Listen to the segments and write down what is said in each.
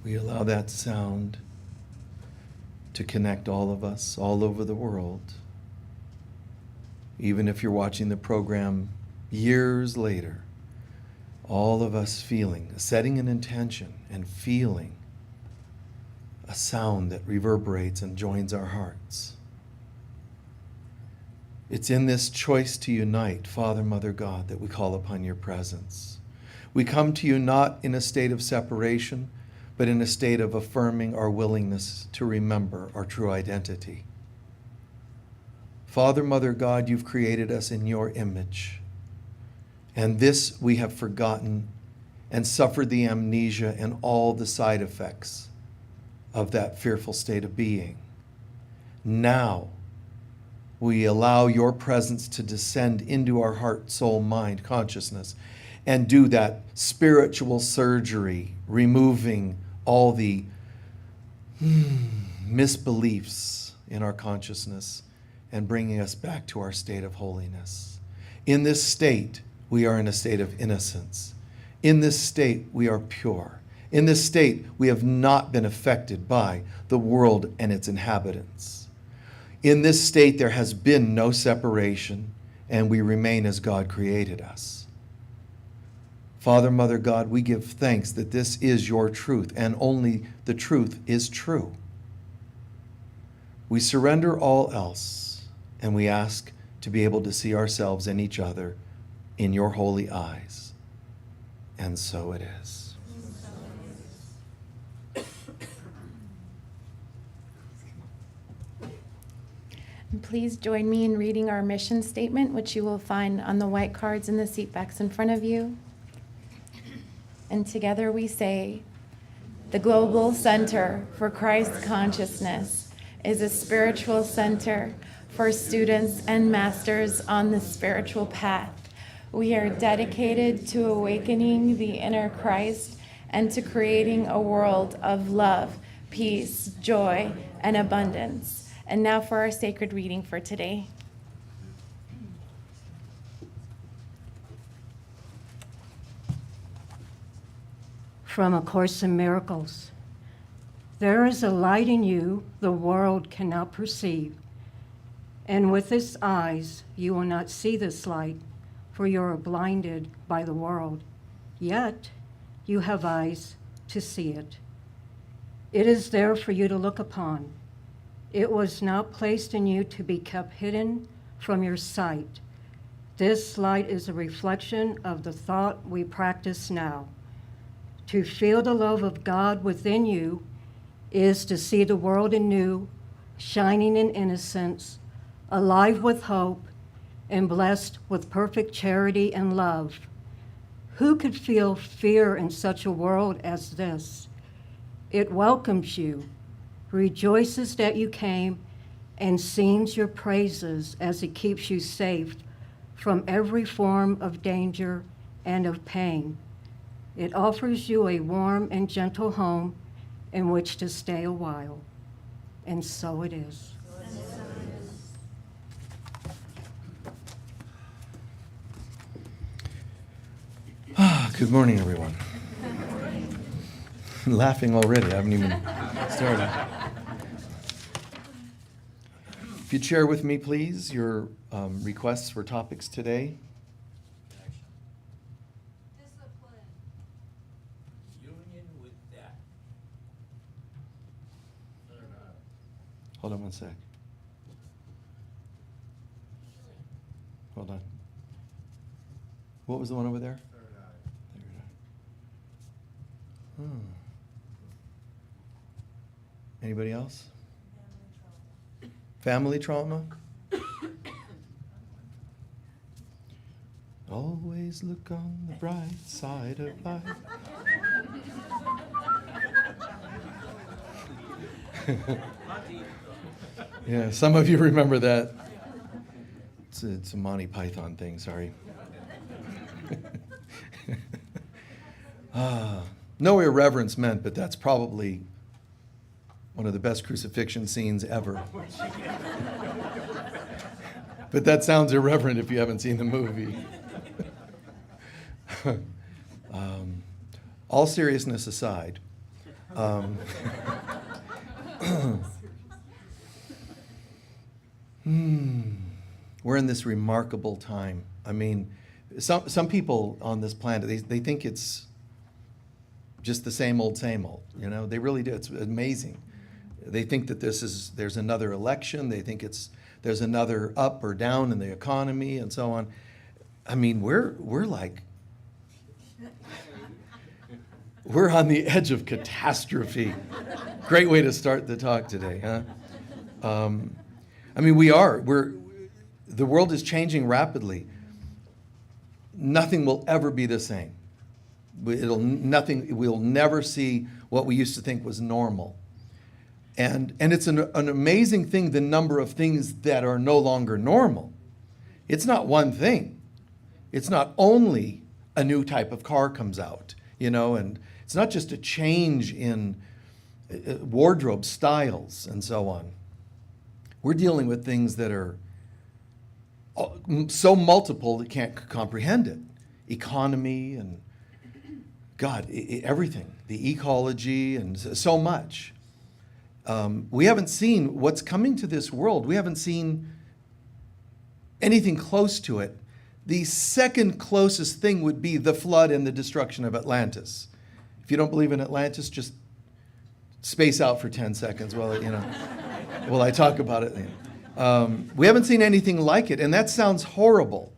We allow that sound to connect all of us all over the world. Even if you're watching the program years later, all of us feeling, setting an intention and feeling a sound that reverberates and joins our hearts. It's in this choice to unite, Father, Mother, God, that we call upon your presence. We come to you not in a state of separation, but in a state of affirming our willingness to remember our true identity. Father, Mother, God, you've created us in your image. And this we have forgotten and suffered the amnesia and all the side effects of that fearful state of being. Now, we allow your presence to descend into our heart, soul, mind, consciousness, and do that spiritual surgery, removing all the misbeliefs in our consciousness and bringing us back to our state of holiness. In this state, we are in a state of innocence. In this state, we are pure. In this state, we have not been affected by the world and its inhabitants. In this state, there has been no separation, and we remain as God created us. Father, Mother, God, we give thanks that this is your truth, and only the truth is true. We surrender all else, and we ask to be able to see ourselves and each other in your holy eyes. And so it is. And please join me in reading our mission statement, which you will find on the white cards in the seat backs in front of you. And together we say, the Global Center for Christ Consciousness is a spiritual center for students and masters on the spiritual path. We are dedicated to awakening the inner Christ and to creating a world of love, peace, joy, and abundance. And now for our sacred reading for today. From A Course in Miracles. There is a light in you the world cannot perceive, and with its eyes you will not see this light, for you are blinded by the world. Yet you have eyes to see it. It is there for you to look upon. It was not placed in you to be kept hidden from your sight. This light is a reflection of the thought we practice now. To feel the love of God within you is to see the world anew, shining in innocence, alive with hope, and blessed with perfect charity and love. Who could feel fear in such a world as this? It welcomes you, rejoices that you came, and sings your praises as it keeps you safe from every form of danger and of pain. It offers you a warm and gentle home in which to stay a while. And so it is. Good morning, everyone. I'm laughing already. I haven't even started. If you'd share with me, please, your requests for topics today. Hold on one sec. Hold on. What was the one over there? Third eye. Anybody else? Family trauma? Always look on the bright side of life. Yeah, some of you remember that. It's a Monty Python thing, sorry. No irreverence meant, but that's probably one of the best crucifixion scenes ever. But that sounds irreverent if you haven't seen the movie. All seriousness aside, we're in this remarkable time. I mean, some people on this planet, they think it's just the same old, you know? They really do. It's amazing. They think that there's another election. They think there's another up or down in the economy and so on. I mean, we're on the edge of catastrophe. Great way to start the talk today, huh? I mean, the world is changing rapidly. Nothing will ever be the same. We'll never see what we used to think was normal. And it's an amazing thing, the number of things that are no longer normal. It's not one thing. It's not only a new type of car comes out, you know, and it's not just a change in wardrobe styles and so on. We're dealing with things that are so multiple that can't comprehend it. Economy and God, everything, the ecology and so much. We haven't seen what's coming to this world. We haven't seen anything close to it. The second closest thing would be the flood and the destruction of Atlantis. If you don't believe in Atlantis, just space out for 10 seconds while I talk about it. We haven't seen anything like it, and that sounds horrible.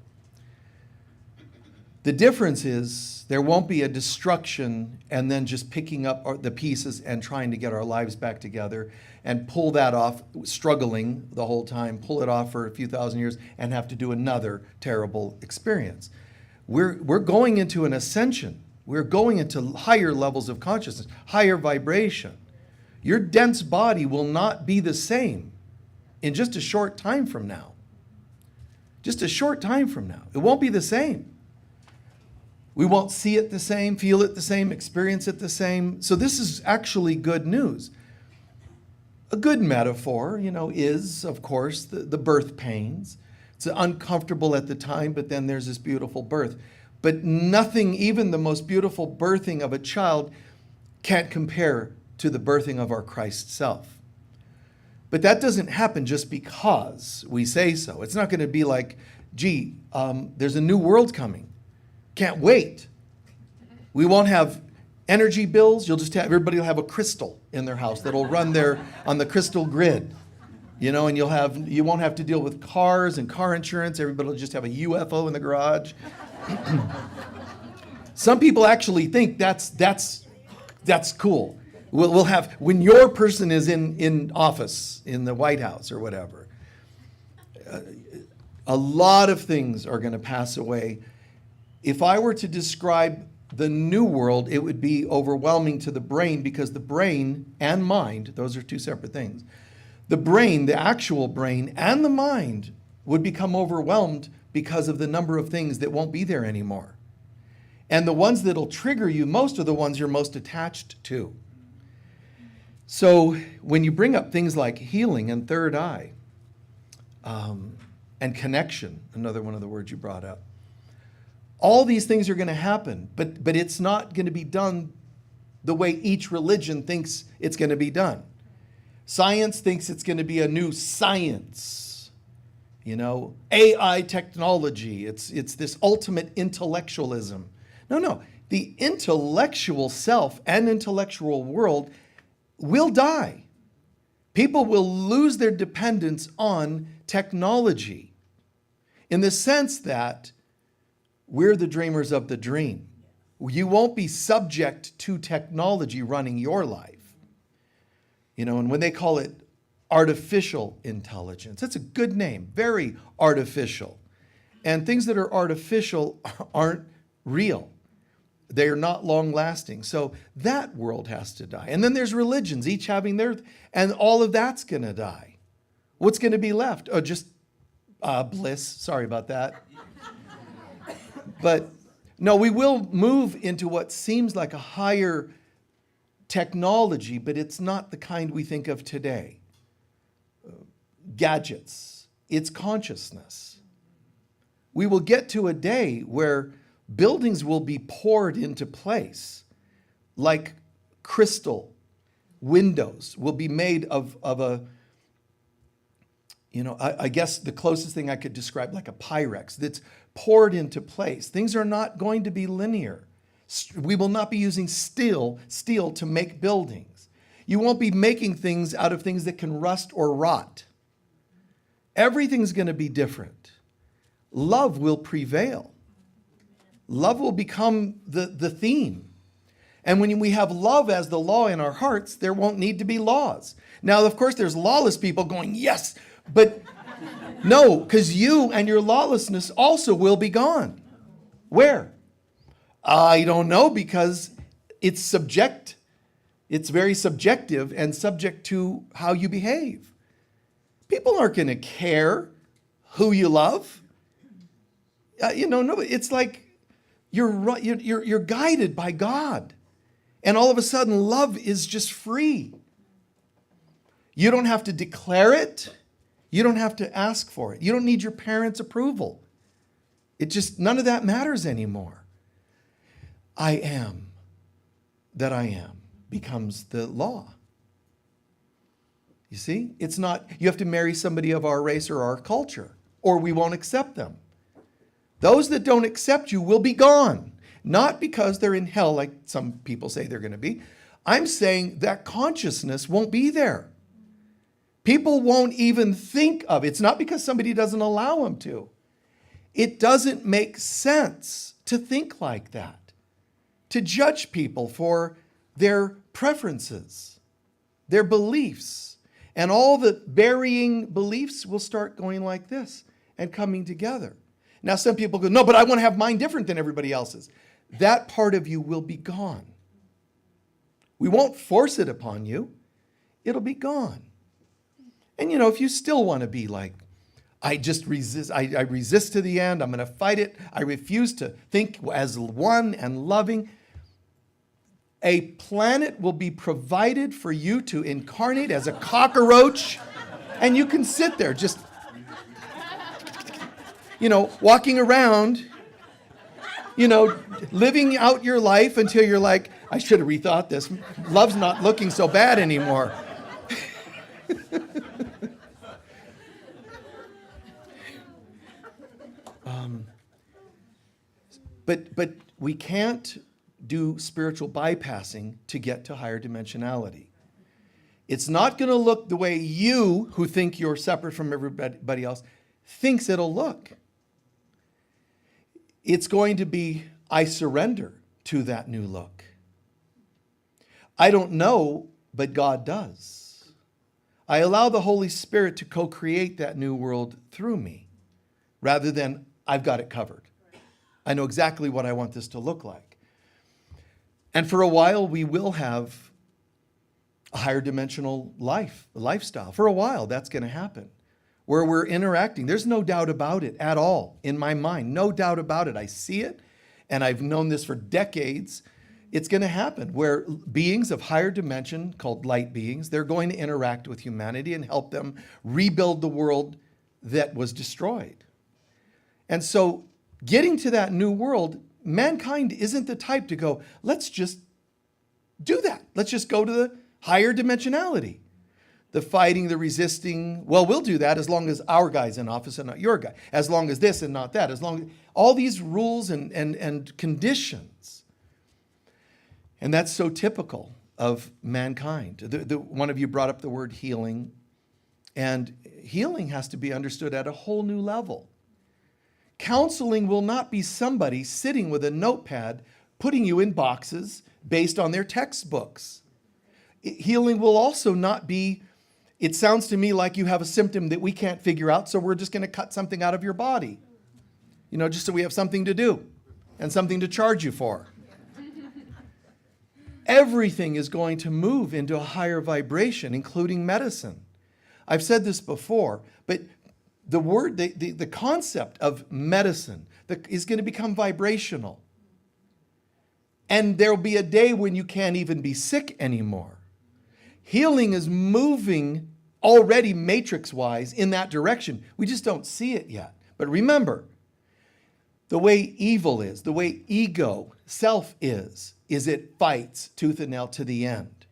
The difference is there won't be a destruction and then just picking up the pieces and trying to get our lives back together and pull that off, struggling the whole time, pull it off for a few thousand years and have to do another terrible experience. We're going into an ascension. We're going into higher levels of consciousness, higher vibration. Your dense body will not be the same in just a short time from now. Just a short time from now. It won't be the same. We won't see it the same, feel it the same, experience it the same. So this is actually good news. A good metaphor, is, of course, the birth pains. It's uncomfortable at the time, but then there's this beautiful birth. But nothing, even the most beautiful birthing of a child, can't compare to the birthing of our Christ self. But that doesn't happen just because we say so. It's not going to be like, there's a new world coming. Can't wait. We won't have energy bills. Everybody will have a crystal in their house that'll run on the crystal grid. And you won't have to deal with cars and car insurance. Everybody will just have a UFO in the garage. Some people actually think that's cool. We'll have, when your person is in office in the White House or whatever, a lot of things are going to pass away. If I were to describe the new world, it would be overwhelming to the brain, because the brain and mind, those are two separate things. The brain, the actual brain, and the mind would become overwhelmed because of the number of things that won't be there anymore. And the ones that'll trigger you most are the ones you're most attached to. So when you bring up things like healing and third eye, and connection, another one of the words you brought up, all these things are going to happen, but it's not going to be done the way each religion thinks it's going to be done. Science thinks it's going to be a new science, AI technology. It's this ultimate intellectualism. No. The intellectual self and intellectual world will die. People will lose their dependence on technology in the sense that we're the dreamers of the dream. You won't be subject to technology running your life. And when they call it artificial intelligence, that's a good name, very artificial. And things that are artificial aren't real. They are not long lasting. So that world has to die. And then there's religions, each having their, and all of that's going to die. What's going to be left? Oh, just bliss. Sorry about that. But no, we will move into what seems like a higher technology, but it's not the kind we think of today. Gadgets. It's consciousness. We will get to a day where buildings will be poured into place like crystal. Windows will be made of a, I guess the closest thing I could describe like a Pyrex that's poured into place. Things are not going to be linear. We will not be using steel to make buildings. You won't be making things out of things that can rust or rot. Everything's going to be different. Love will prevail. Love will become the theme. And when we have love as the law in our hearts, there won't need to be laws. Now, of course, there's lawless people going, yes, but no, because you and your lawlessness also will be gone. Where? I don't know, because it's very subjective and subject to how you behave. People aren't going to care who you love. No, it's like you're guided by God. And all of a sudden, love is just free. You don't have to declare it. You don't have to ask for it. You don't need your parents' approval. None of that matters anymore. I am that I am becomes the law. You see? It's not, you have to marry somebody of our race or our culture, or we won't accept them. Those that don't accept you will be gone. Not because they're in hell like some people say they're going to be. I'm saying that consciousness won't be there. People won't even think of it. It's not because somebody doesn't allow them to. It doesn't make sense to think like that, to judge people for their preferences, their beliefs. And all the varying beliefs will start going like this and coming together. Now, some people go, no, but I want to have mine different than everybody else's. That part of you will be gone. We won't force it upon you. It'll be gone. And if you still want to be like, I just resist, I resist to the end, I'm going to fight it, I refuse to think as one and loving, a planet will be provided for you to incarnate as a cockroach, and you can sit there just, walking around, living out your life until you're like, I should have rethought this. Love's not looking so bad anymore. But we can't do spiritual bypassing to get to higher dimensionality. It's not going to look the way you, who think you're separate from everybody else, thinks it'll look. It's going to be, I surrender to that new look. I don't know, but God does. I allow the Holy Spirit to co-create that new world through me, rather than I've got it covered. I know exactly what I want this to look like. And for a while, we will have a higher dimensional lifestyle. For a while, that's going to happen, where we're interacting. There's no doubt about it at all in my mind. No doubt about it. I see it, and I've known this for decades. It's going to happen where beings of higher dimension, called light beings, they're going to interact with humanity and help them rebuild the world that was destroyed. And so getting to that new world, mankind isn't the type to go, let's just do that. Let's just go to the higher dimensionality. The fighting, the resisting, well, we'll do that as long as our guy's in office and not your guy. As long as this and not that. As long as all these rules and conditions. And that's so typical of mankind. One of you brought up the word healing. And healing has to be understood at a whole new level. Counseling will not be somebody sitting with a notepad putting you in boxes based on their textbooks. Healing will also not be, it sounds to me like you have a symptom that we can't figure out, so we're just going to cut something out of your body. Just so we have something to do and something to charge you for. everything is going to move into a higher vibration, including medicine. I've said this before, but the concept of medicine is going to become vibrational. And there'll be a day when you can't even be sick anymore. Healing is moving already matrix-wise in that direction. We just don't see it yet. But remember, the way evil is, the way ego, self is it fights tooth and nail to the end.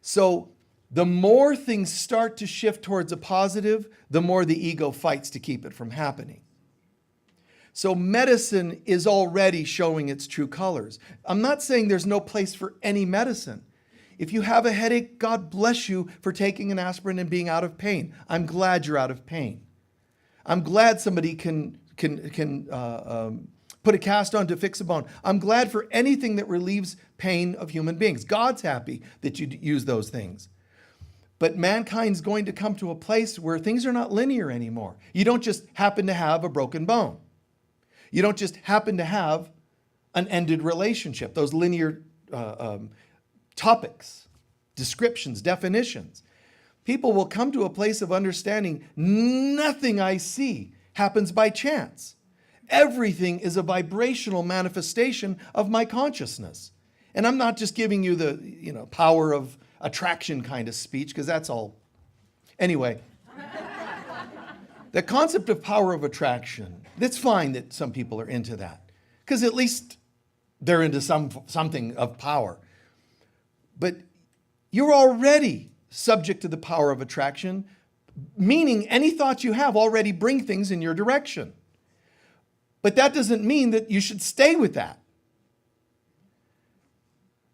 So the more things start to shift towards a positive, the more the ego fights to keep it from happening. So medicine is already showing its true colors. I'm not saying there's no place for any medicine. If you have a headache, God bless you for taking an aspirin and being out of pain. I'm glad you're out of pain. I'm glad somebody can put a cast on to fix a bone. I'm glad for anything that relieves pain of human beings. God's happy that you use those things. But mankind's going to come to a place where things are not linear anymore. You don't just happen to have a broken bone. You don't just happen to have an ended relationship. Those linear topics, descriptions, definitions. People will come to a place of understanding nothing I see happens by chance. Everything is a vibrational manifestation of my consciousness. And I'm not just giving you the power of attraction kind of speech, because that's all. Anyway, the concept of power of attraction, it's fine that some people are into that, because at least they're into something of power. But you're already subject to the power of attraction, meaning any thoughts you have already bring things in your direction. But that doesn't mean that you should stay with that.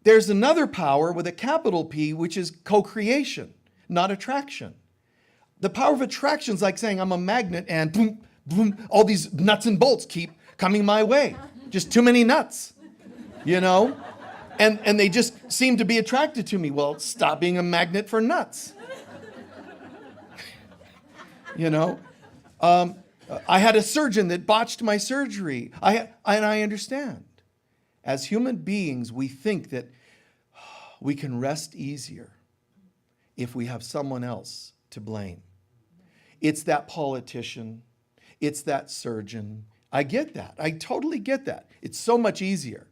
There's another power with a capital P, which is co-creation, not attraction. The power of attraction is like saying I'm a magnet and boom, boom, all these nuts and bolts keep coming my way. Just too many nuts, And they just seem to be attracted to me. Well, stop being a magnet for nuts. I had a surgeon that botched my surgery. And I understand. As human beings, we think that we can rest easier if we have someone else to blame. It's that politician. It's that surgeon. I get that. I totally get that. It's so much easier.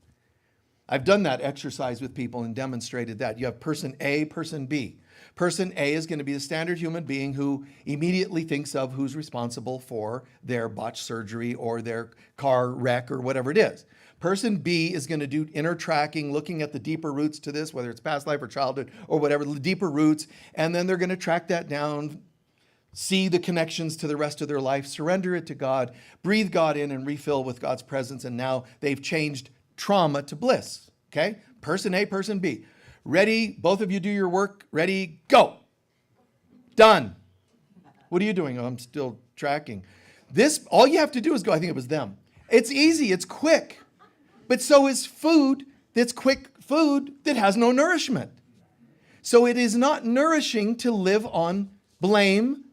I've done that exercise with people and demonstrated that. You have person A, person B. Person A is going to be the standard human being who immediately thinks of who's responsible for their botched surgery or their car wreck or whatever it is. Person B is going to do inner tracking, looking at the deeper roots to this, whether it's past life or childhood or whatever, the deeper roots, and then they're going to track that down, see the connections to the rest of their life, surrender it to God, breathe God in and refill with God's presence, and now they've changed trauma to bliss, okay? Person A, person B. Ready? Both of you do your work. Ready? Go. Done. What are you doing? Oh, I'm still tracking. This, all you have to do is go. I think it was them. It's easy. It's quick. But so is food that's quick food that has no nourishment. So it is not nourishing to live on blame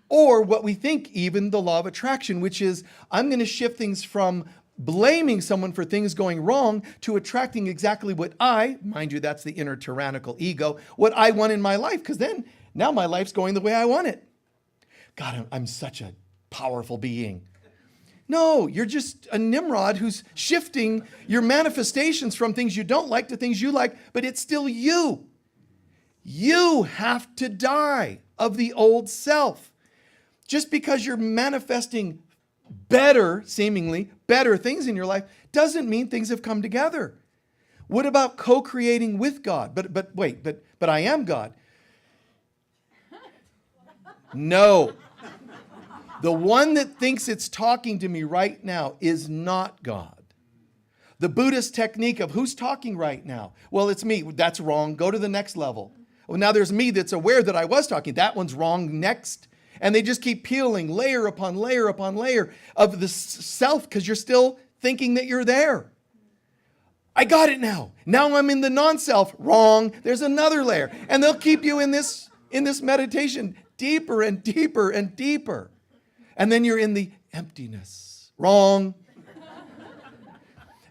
or what we think even the law of attraction, which is I'm going to shift things from blaming someone for things going wrong to attracting exactly what mind you, that's the inner tyrannical ego, what I want in my life, because then now my life's going the way I want it. God, I'm such a powerful being. No, you're just a Nimrod who's shifting your manifestations from things you don't like to things you like, but it's still you. You have to die of the old self. Just because you're manifesting better, seemingly better things in your life doesn't mean things have come together. What about co-creating with God? But I am God. No. The one that thinks it's talking to me right now is not God. The Buddhist technique of who's talking right now? Well, it's me. That's wrong. Go to the next level. Well, now there's me that's aware that I was talking. That one's wrong. Next. And they just keep peeling layer upon layer upon layer of the self because you're still thinking that you're there. I got it now. Now I'm in the non-self. Wrong. There's another layer. And they'll keep you in this meditation deeper and deeper and deeper. And then you're in the emptiness. Wrong.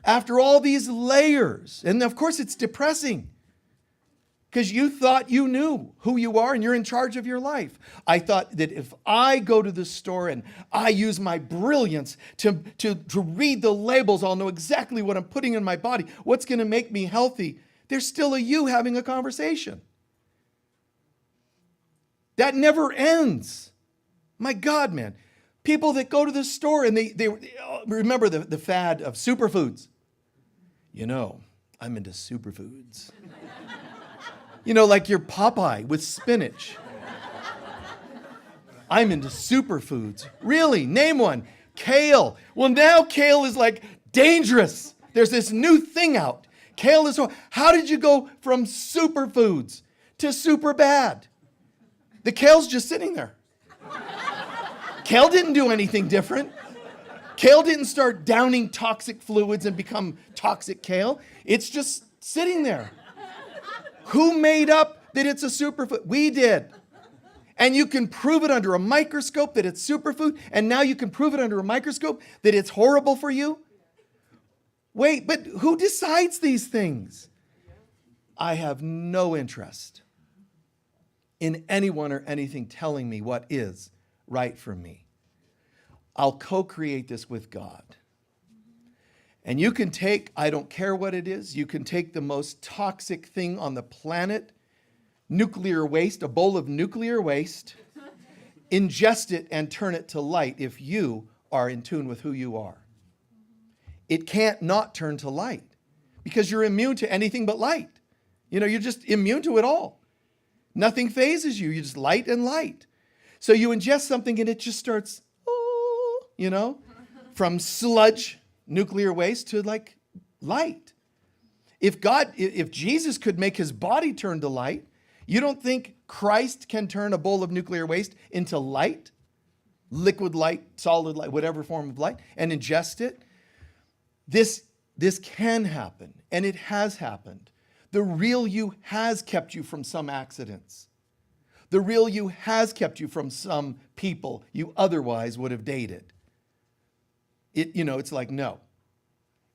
After all these layers, and of course it's depressing. because you thought you knew who you are and you're in charge of your life. I thought that if I go to the store and I use my brilliance to read the labels, I'll know exactly what I'm putting in my body, what's going to make me healthy. There's still a you having a conversation. That never ends. My God, man. People that go to the store and they remember the fad of superfoods. You know, I'm into superfoods. You know, like your Popeye with spinach. I'm into superfoods. Really? Name one. Kale. Well, now kale is like dangerous. There's this new thing out. Kale is, how did you go from superfoods to super bad? The kale's just sitting there. Kale didn't do anything different. Kale didn't start downing toxic fluids and become toxic kale. It's just sitting there. Who made up that it's a superfood? We did. And you can prove it under a microscope that it's superfood, and now you can prove it under a microscope that it's horrible for you? Wait, but who decides these things? I have no interest in anyone or anything telling me what is right for me. I'll co-create this with God. And you can take, I don't care what it is, you can take the most toxic thing on the planet, nuclear waste, a bowl of nuclear waste, ingest it and turn it to light if you are in tune with who you are. It can't not turn to light because you're immune to anything but light. You know, you're just immune to it all. Nothing phases you. You just light and light. So you ingest something and it just starts, you know, from sludge, nuclear waste to like light. If Jesus could make his body turn to light, you don't think Christ can turn a bowl of nuclear waste into light? Liquid light, solid light, whatever form of light, and ingest it? This can happen, and it has happened. The real you has kept you from some accidents. The real you has kept you from some people you otherwise would have dated. It's like, no.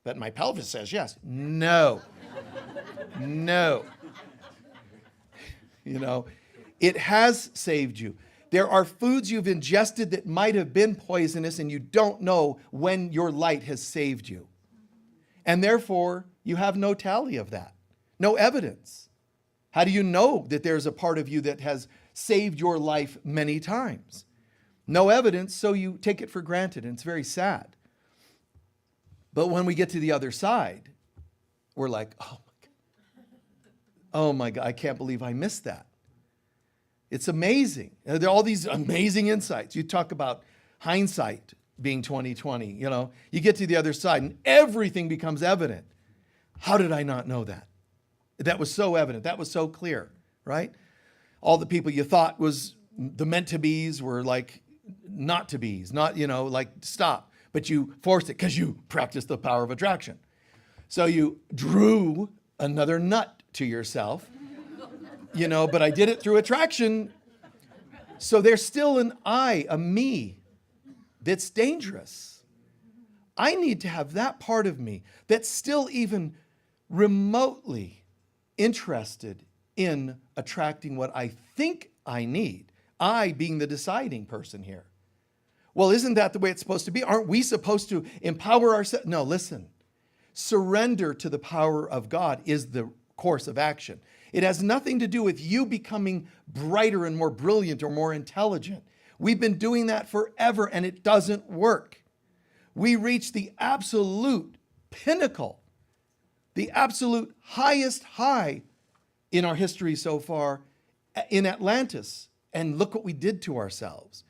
But my pelvis says yes. No. No. It has saved you. There are foods you've ingested that might have been poisonous and you don't know when your light has saved you. And therefore, you have no tally of that. No evidence. How do you know that there's a part of you that has saved your life many times? No evidence, so you take it for granted, and it's very sad. But when we get to the other side, we're like, oh my God, I can't believe I missed that. It's amazing. There are all these amazing insights. You talk about hindsight being 20/20, you get to the other side and everything becomes evident. How did I not know that? That was so evident. That was so clear, right? All the people you thought was the meant to be's were like not to be's, not, like stop. But you forced it because you practiced the power of attraction. So you drew another nut to yourself, but I did it through attraction. So there's still an I, a me, that's dangerous. I need to have that part of me that's still even remotely interested in attracting what I think I need. I being the deciding person here. Well, isn't that the way it's supposed to be? Aren't we supposed to empower ourselves? No, listen. Surrender to the power of God is the course of action. It has nothing to do with you becoming brighter and more brilliant or more intelligent. We've been doing that forever and it doesn't work. We reach the absolute pinnacle, the absolute highest high in our history so far in Atlantis. And look what we did to ourselves.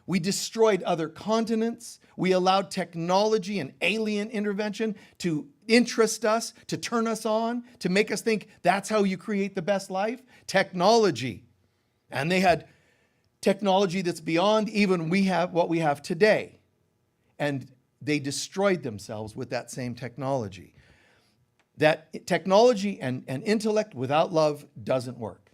We destroyed other continents. We allowed technology and alien intervention to interest us, to turn us on, to make us think that's how you create the best life. Technology. And they had technology that's beyond even what we have today. And they destroyed themselves with that same technology. That technology and intellect without love doesn't work.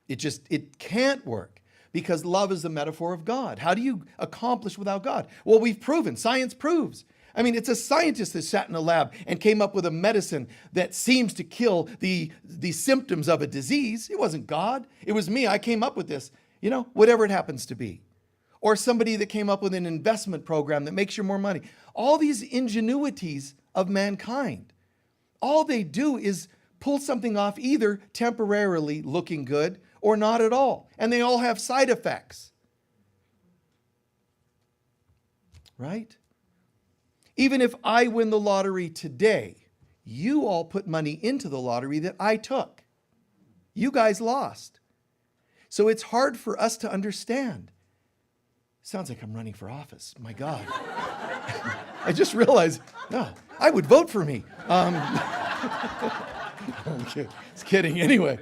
It can't work because love is the metaphor of God. How do you accomplish without God? Well, we've proven, science proves. I mean, it's a scientist that sat in a lab and came up with a medicine that seems to kill the symptoms of a disease. It wasn't God. It was me. I came up with this, whatever it happens to be. Or somebody that came up with an investment program that makes you more money. All these ingenuities of mankind, all they do is pull something off either temporarily looking good or not at all. And they all have side effects. Right? Even if I win the lottery today, you all put money into the lottery that I took. You guys lost. So it's hard for us to understand. Sounds like I'm running for office. My God. I just realized, no, I would vote for me. Just kidding. Anyway.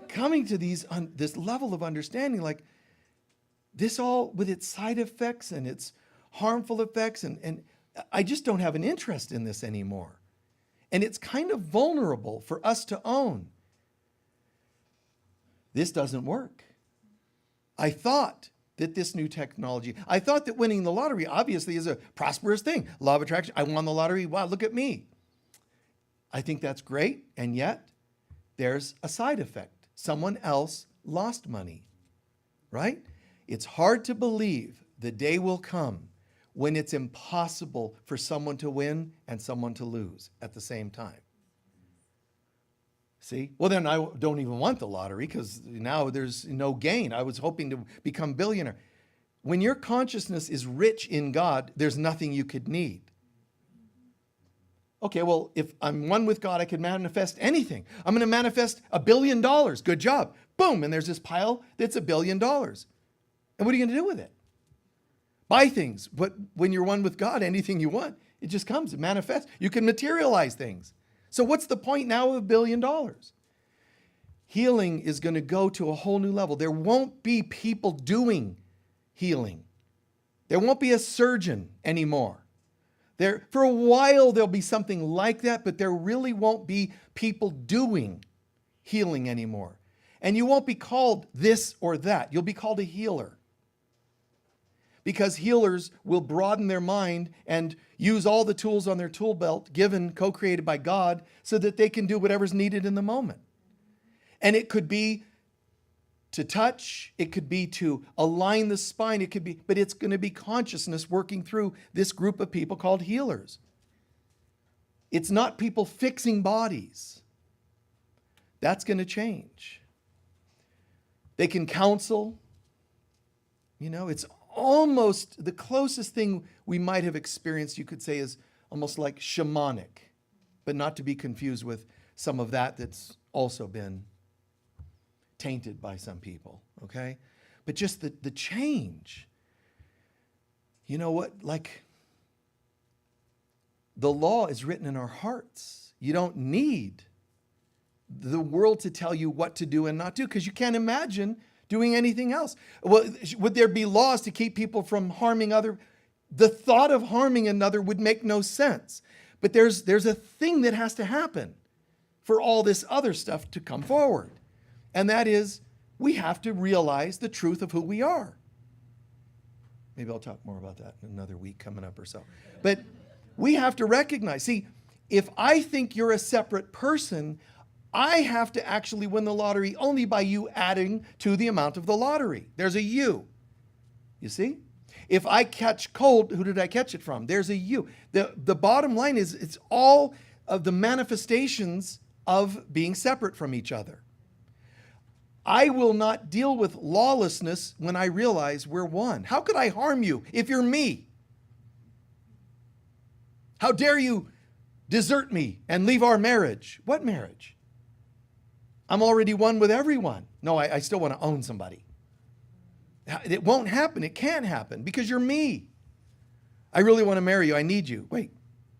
Coming to this level of understanding, like, this all with its side effects and its harmful effects, and I just don't have an interest in this anymore. And it's kind of vulnerable for us to own. This doesn't work. I thought that this new technology, I thought that winning the lottery obviously is a prosperous thing. Law of attraction, I won the lottery, wow, look at me. I think that's great, and yet there's a side effect. Someone else lost money, right? It's hard to believe the day will come when it's impossible for someone to win and someone to lose at the same time. See? Well, then I don't even want the lottery because now there's no gain. I was hoping to become billionaire. When your consciousness is rich in God, there's nothing you could need. Okay, well, if I'm one with God, I could manifest anything. I'm going to manifest $1 billion. Good job. Boom, and there's this pile that's $1 billion. And what are you going to do with it? Buy things. But when you're one with God, anything you want, it just comes, it manifests. You can materialize things. So what's the point now of $1 billion? Healing is going to go to a whole new level. There won't be people doing healing. There won't be a surgeon anymore. For a while, there'll be something like that, but there really won't be people doing healing anymore. And you won't be called this or that. You'll be called a healer. Because healers will broaden their mind and use all the tools on their tool belt, co-created by God, so that they can do whatever's needed in the moment. And it could be to touch, it could be to align the spine, but it's going to be consciousness working through this group of people called healers. It's not people fixing bodies. That's going to change. They can counsel. It's almost the closest thing we might have experienced, you could say, is almost like shamanic, but not to be confused with some of that's also been tainted by some people, okay? But just the change. You know what? Like, the law is written in our hearts. You don't need the world to tell you what to do and not do, because you can't imagine doing anything else. Well, would there be laws to keep people from harming other? The thought of harming another would make no sense. But there's a thing that has to happen for all this other stuff to come forward. And that is, we have to realize the truth of who we are. Maybe I'll talk more about that in another week coming up or so. But we have to recognize, see, if I think you're a separate person, I have to actually win the lottery only by you adding to the amount of the lottery. There's a you. You see? If I catch cold, who did I catch it from? There's a you. The bottom line is, it's all of the manifestations of being separate from each other. I will not deal with lawlessness when I realize we're one. How could I harm you if you're me? How dare you desert me and leave our marriage? What marriage? I'm already one with everyone. No, I still want to own somebody. It won't happen. It can't happen because you're me. I really want to marry you. I need you. Wait,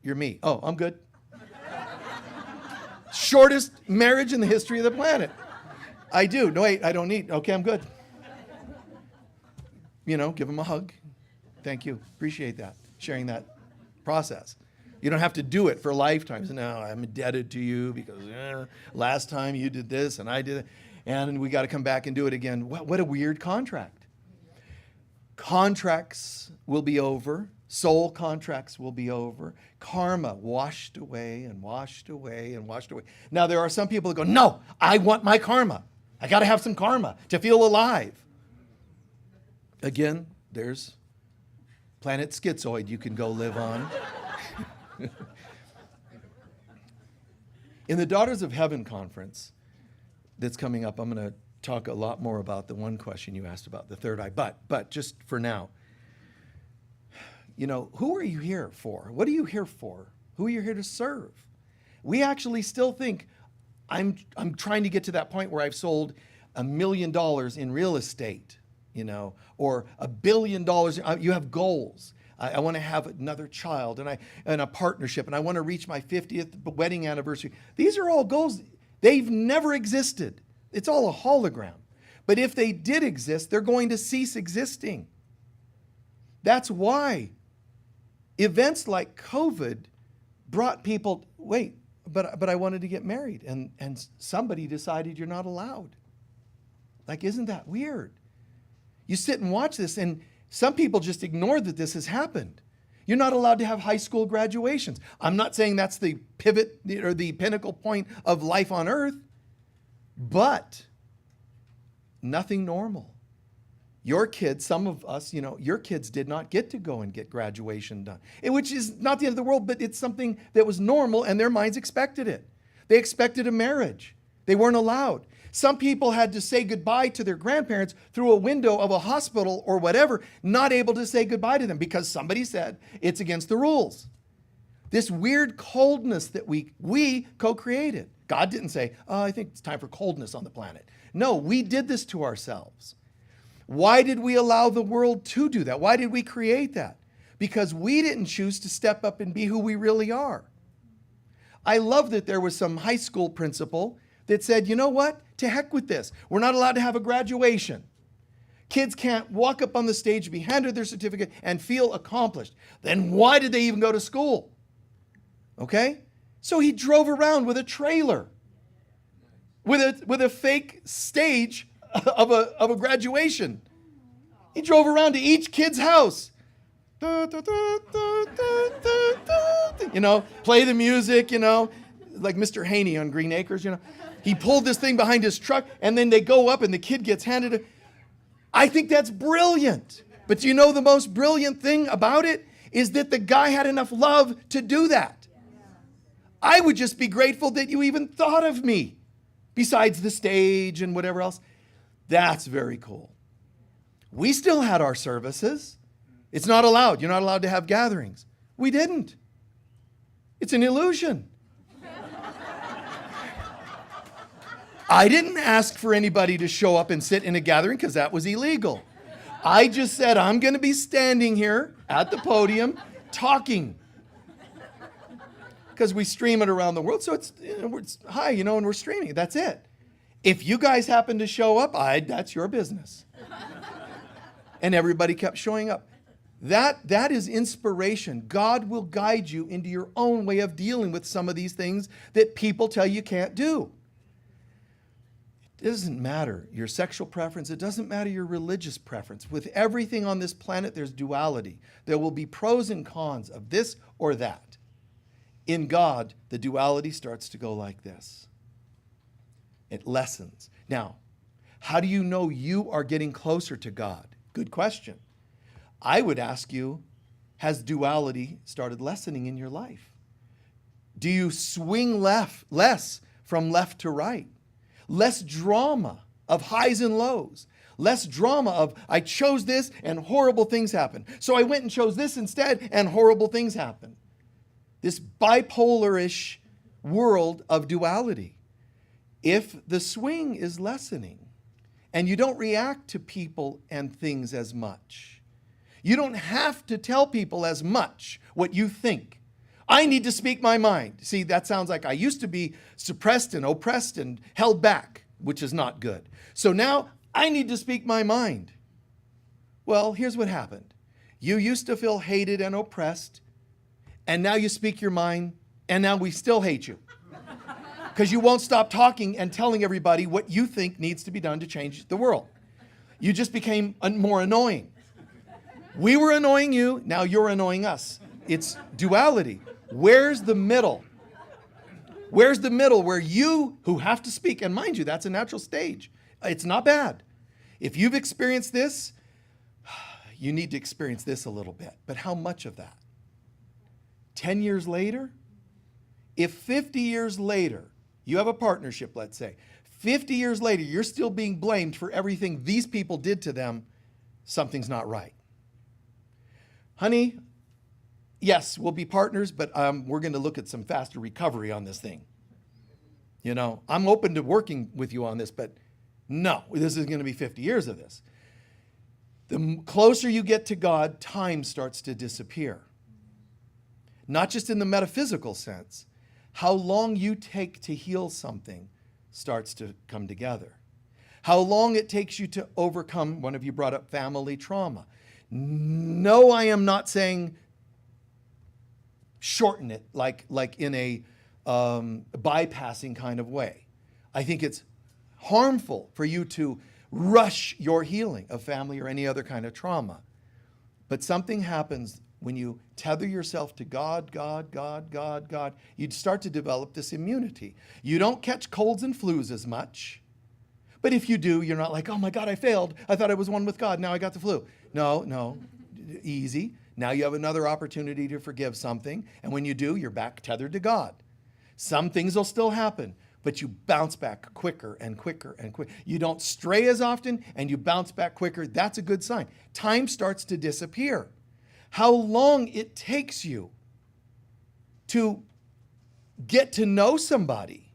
you're me. Oh, I'm good. Shortest marriage in the history of the planet. I do. No, wait, I don't need. Okay, I'm good. Give him a hug. Thank you. Appreciate that. Sharing that process. You don't have to do it for lifetimes. No, I'm indebted to you because last time you did this and I did it. And we got to come back and do it again. What a weird contract. Contracts will be over. Soul contracts will be over. Karma washed away and washed away and washed away. Now, there are some people that go, no, I want my karma. I got to have some karma to feel alive. Again, there's planet Schizoid you can go live on. In the Daughters of Heaven conference that's coming up, I'm going to talk a lot more about the one question you asked about the third eye. But just for now, you know, who are you here for? What are you here for? Who are you here to serve? We actually still think I'm trying to get to that point where I've sold $1 million in real estate, you know, or $1 billion. You have goals. I want to have another child and a partnership, and I want to reach my 50th wedding anniversary. These are all goals. They've never existed. It's all a hologram. But if they did exist, they're going to cease existing. That's why events like COVID brought people, wait, but I wanted to get married, and somebody decided you're not allowed. Like, isn't that weird? You sit and watch this, and some people just ignore that this has happened. You're not allowed to have high school graduations. I'm not saying that's the pivot or the pinnacle point of life on earth, but nothing normal. Your kids, some of us, you know, your kids did not get to go and get graduation done, which is not the end of the world, but it's something that was normal and their minds expected it. They expected a marriage. They weren't allowed. Some people had to say goodbye to their grandparents through a window of a hospital or whatever, not able to say goodbye to them because somebody said it's against the rules. This weird coldness that we co-created. God didn't say, oh, I think it's time for coldness on the planet. No, we did this to ourselves. Why did we allow the world to do that? Why did we create that? Because we didn't choose to step up and be who we really are. I love that there was some high school principal that said, you know what? To heck with this. We're not allowed to have a graduation. Kids can't walk up on the stage, be handed their certificate, and feel accomplished. Then why did they even go to school? Okay? So he drove around with a trailer, with a fake stage of a graduation. He drove around to each kid's house. You know, play the music, you know, like Mr. Haney on Green Acres, you know. He pulled this thing behind his truck, and then they go up and the kid gets handed it. I think that's brilliant. But you know the most brilliant thing about it is that the guy had enough love to do that. I would just be grateful that you even thought of me, besides the stage and whatever else. That's very cool. We still had our services. It's not allowed. You're not allowed to have gatherings. We didn't. It's an illusion. I didn't ask for anybody to show up and sit in a gathering because that was illegal. I just said, I'm going to be standing here at the podium talking. Because we stream it around the world. So it's hi, you know, and we're streaming. That's it. If you guys happen to show up, that's your business. And everybody kept showing up. That is inspiration. God will guide you into your own way of dealing with some of these things that people tell you can't do. It doesn't matter your sexual preference. It doesn't matter your religious preference. With everything on this planet, there's duality. There will be pros and cons of this or that. In God, the duality starts to go like this. It lessens. Now, how do you know you are getting closer to God? Good question. I would ask you, has duality started lessening in your life? Do you swing less from left to right? Less drama of highs and lows. Less drama of, I chose this and horrible things happened. So I went and chose this instead and horrible things happened. This bipolar-ish world of duality. If the swing is lessening and you don't react to people and things as much, you don't have to tell people as much what you think. I need to speak my mind. See, that sounds like I used to be suppressed and oppressed and held back, which is not good. So now I need to speak my mind. Well, here's what happened. You used to feel hated and oppressed, and now you speak your mind, and now we still hate you. Because you won't stop talking and telling everybody what you think needs to be done to change the world. You just became more annoying. We were annoying you, now you're annoying us. It's duality. Where's the middle? Where's the middle where you who have to speak, and mind you, that's a natural stage. It's not bad. If you've experienced this, you need to experience this a little bit. But how much of that? 10 years later? If 50 years later, you have a partnership, let's say, 50 years later, you're still being blamed for everything these people did to them, something's not right. Honey, yes, we'll be partners, but we're going to look at some faster recovery on this thing. You know, I'm open to working with you on this, but no, this is going to be 50 years of this. The closer you get to God, time starts to disappear. Not just in the metaphysical sense. How long you take to heal something starts to come together. How long it takes you to overcome, one of you brought up family trauma. No, I am not saying shorten it like in a bypassing kind of way. I think it's harmful for you to rush your healing of family or any other kind of trauma. But something happens when you tether yourself to God, God, God, God, God. You'd start to develop this immunity. You don't catch colds and flus as much. But if you do, you're not like, oh my God, I failed. I thought I was one with God. Now I got the flu. No, easy. Now you have another opportunity to forgive something. And when you do, you're back tethered to God. Some things will still happen, but you bounce back quicker and quicker and quicker. You don't stray as often and you bounce back quicker. That's a good sign. Time starts to disappear. How long it takes you to get to know somebody,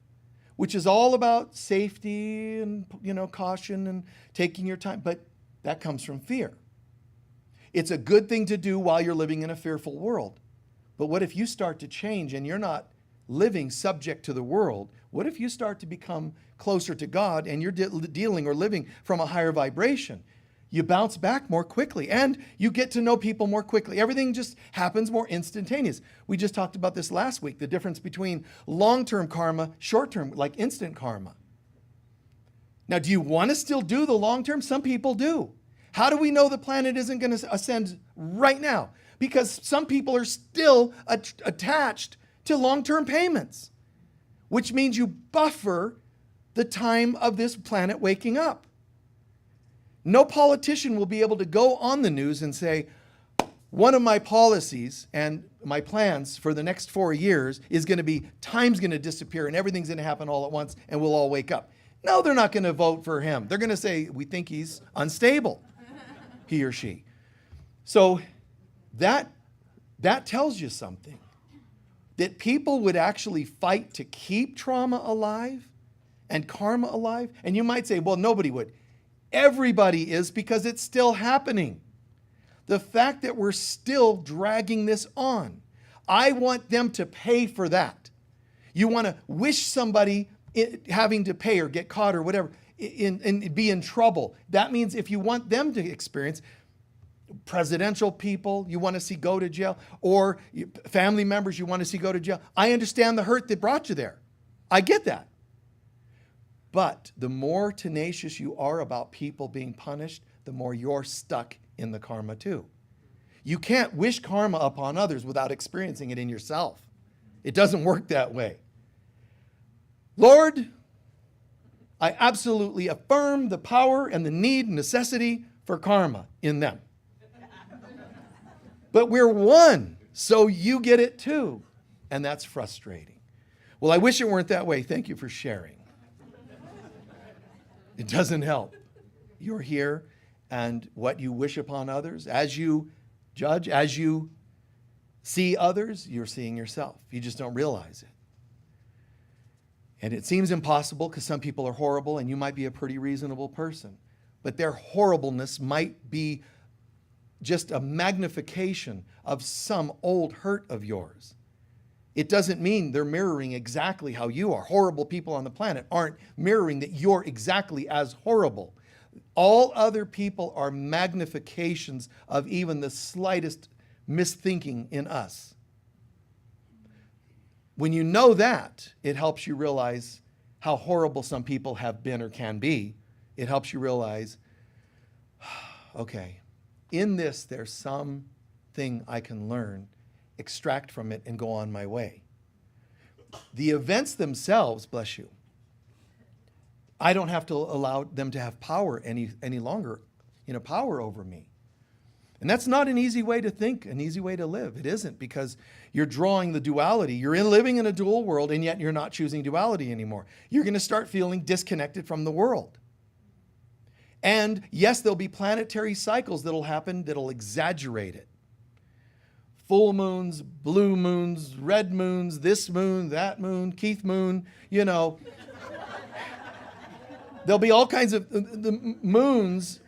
which is all about safety and, caution and taking your time, but that comes from fear. It's a good thing to do while you're living in a fearful world. But what if you start to change and you're not living subject to the world? What if you start to become closer to God and you're dealing or living from a higher vibration? You bounce back more quickly and you get to know people more quickly. Everything just happens more instantaneous. We just talked about this last week, the difference between long-term karma, short-term, like instant karma. Now, do you want to still do the long-term? Some people do. How do we know the planet isn't going to ascend right now? Because some people are still attached to long-term payments, which means you buffer the time of this planet waking up. No politician will be able to go on the news and say, one of my policies and my plans for the next 4 years is going to be time's going to disappear and everything's going to happen all at once and we'll all wake up. No, they're not going to vote for him. They're going to say, we think he's unstable, he or she. So that tells you something. That people would actually fight to keep trauma alive and karma alive. And you might say, well, nobody would. Everybody is, because it's still happening. The fact that we're still dragging this on, I want them to pay for that. You want to wish somebody having to pay or get caught or whatever and be in trouble. That means if you want them to experience, presidential people you want to see go to jail, or family members you want to see go to jail, I understand the hurt that brought you there. I get that. But the more tenacious you are about people being punished, the more you're stuck in the karma too. You can't wish karma upon others without experiencing it in yourself. It doesn't work that way. Lord, I absolutely affirm the power and the need and necessity for karma in them. But we're one, so you get it too. And that's frustrating. Well, I wish it weren't that way. Thank you for sharing. It doesn't help. You're here, and what you wish upon others, as you judge, as you see others, you're seeing yourself. You just don't realize it. And it seems impossible because some people are horrible, and you might be a pretty reasonable person. But their horribleness might be just a magnification of some old hurt of yours. It doesn't mean they're mirroring exactly how you are. Horrible people on the planet aren't mirroring that you're exactly as horrible. All other people are magnifications of even the slightest misthinking in us. When you know that, it helps you realize how horrible some people have been or can be. It helps you realize, okay, in this, there's something I can learn, extract from it, and go on my way. The events themselves, bless you, I don't have to allow them to have power any longer, power over me. And that's not an easy way to think, an easy way to live. It isn't, because you're drawing the duality. You're living in a dual world, and yet you're not choosing duality anymore. You're going to start feeling disconnected from the world. And yes, there'll be planetary cycles that'll happen that'll exaggerate it. Full moons, blue moons, red moons, this moon, that moon, Keith moon, There'll be all kinds of the moons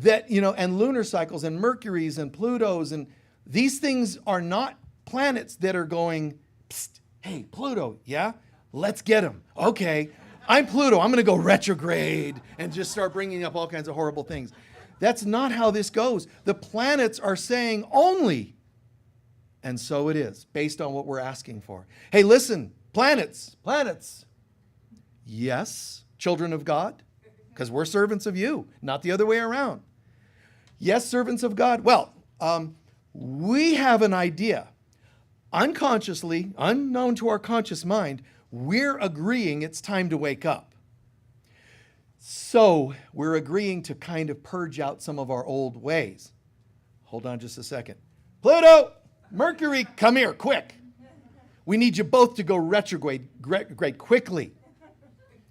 that, and lunar cycles and Mercury's and Pluto's, and these things are not planets that are going, psst, hey, Pluto, yeah, let's get him. Okay, I'm Pluto, I'm going to go retrograde and just start bringing up all kinds of horrible things. That's not how this goes. The planets are saying only, and so it is, based on what we're asking for. Hey, listen, planets. Yes, children of God, because we're servants of you, not the other way around. Yes, servants of God. Well, we have an idea. Unconsciously, unknown to our conscious mind, we're agreeing it's time to wake up. So we're agreeing to kind of purge out some of our old ways. Hold on just a second. Pluto, Mercury, come here, quick. We need you both to go retrograde quickly.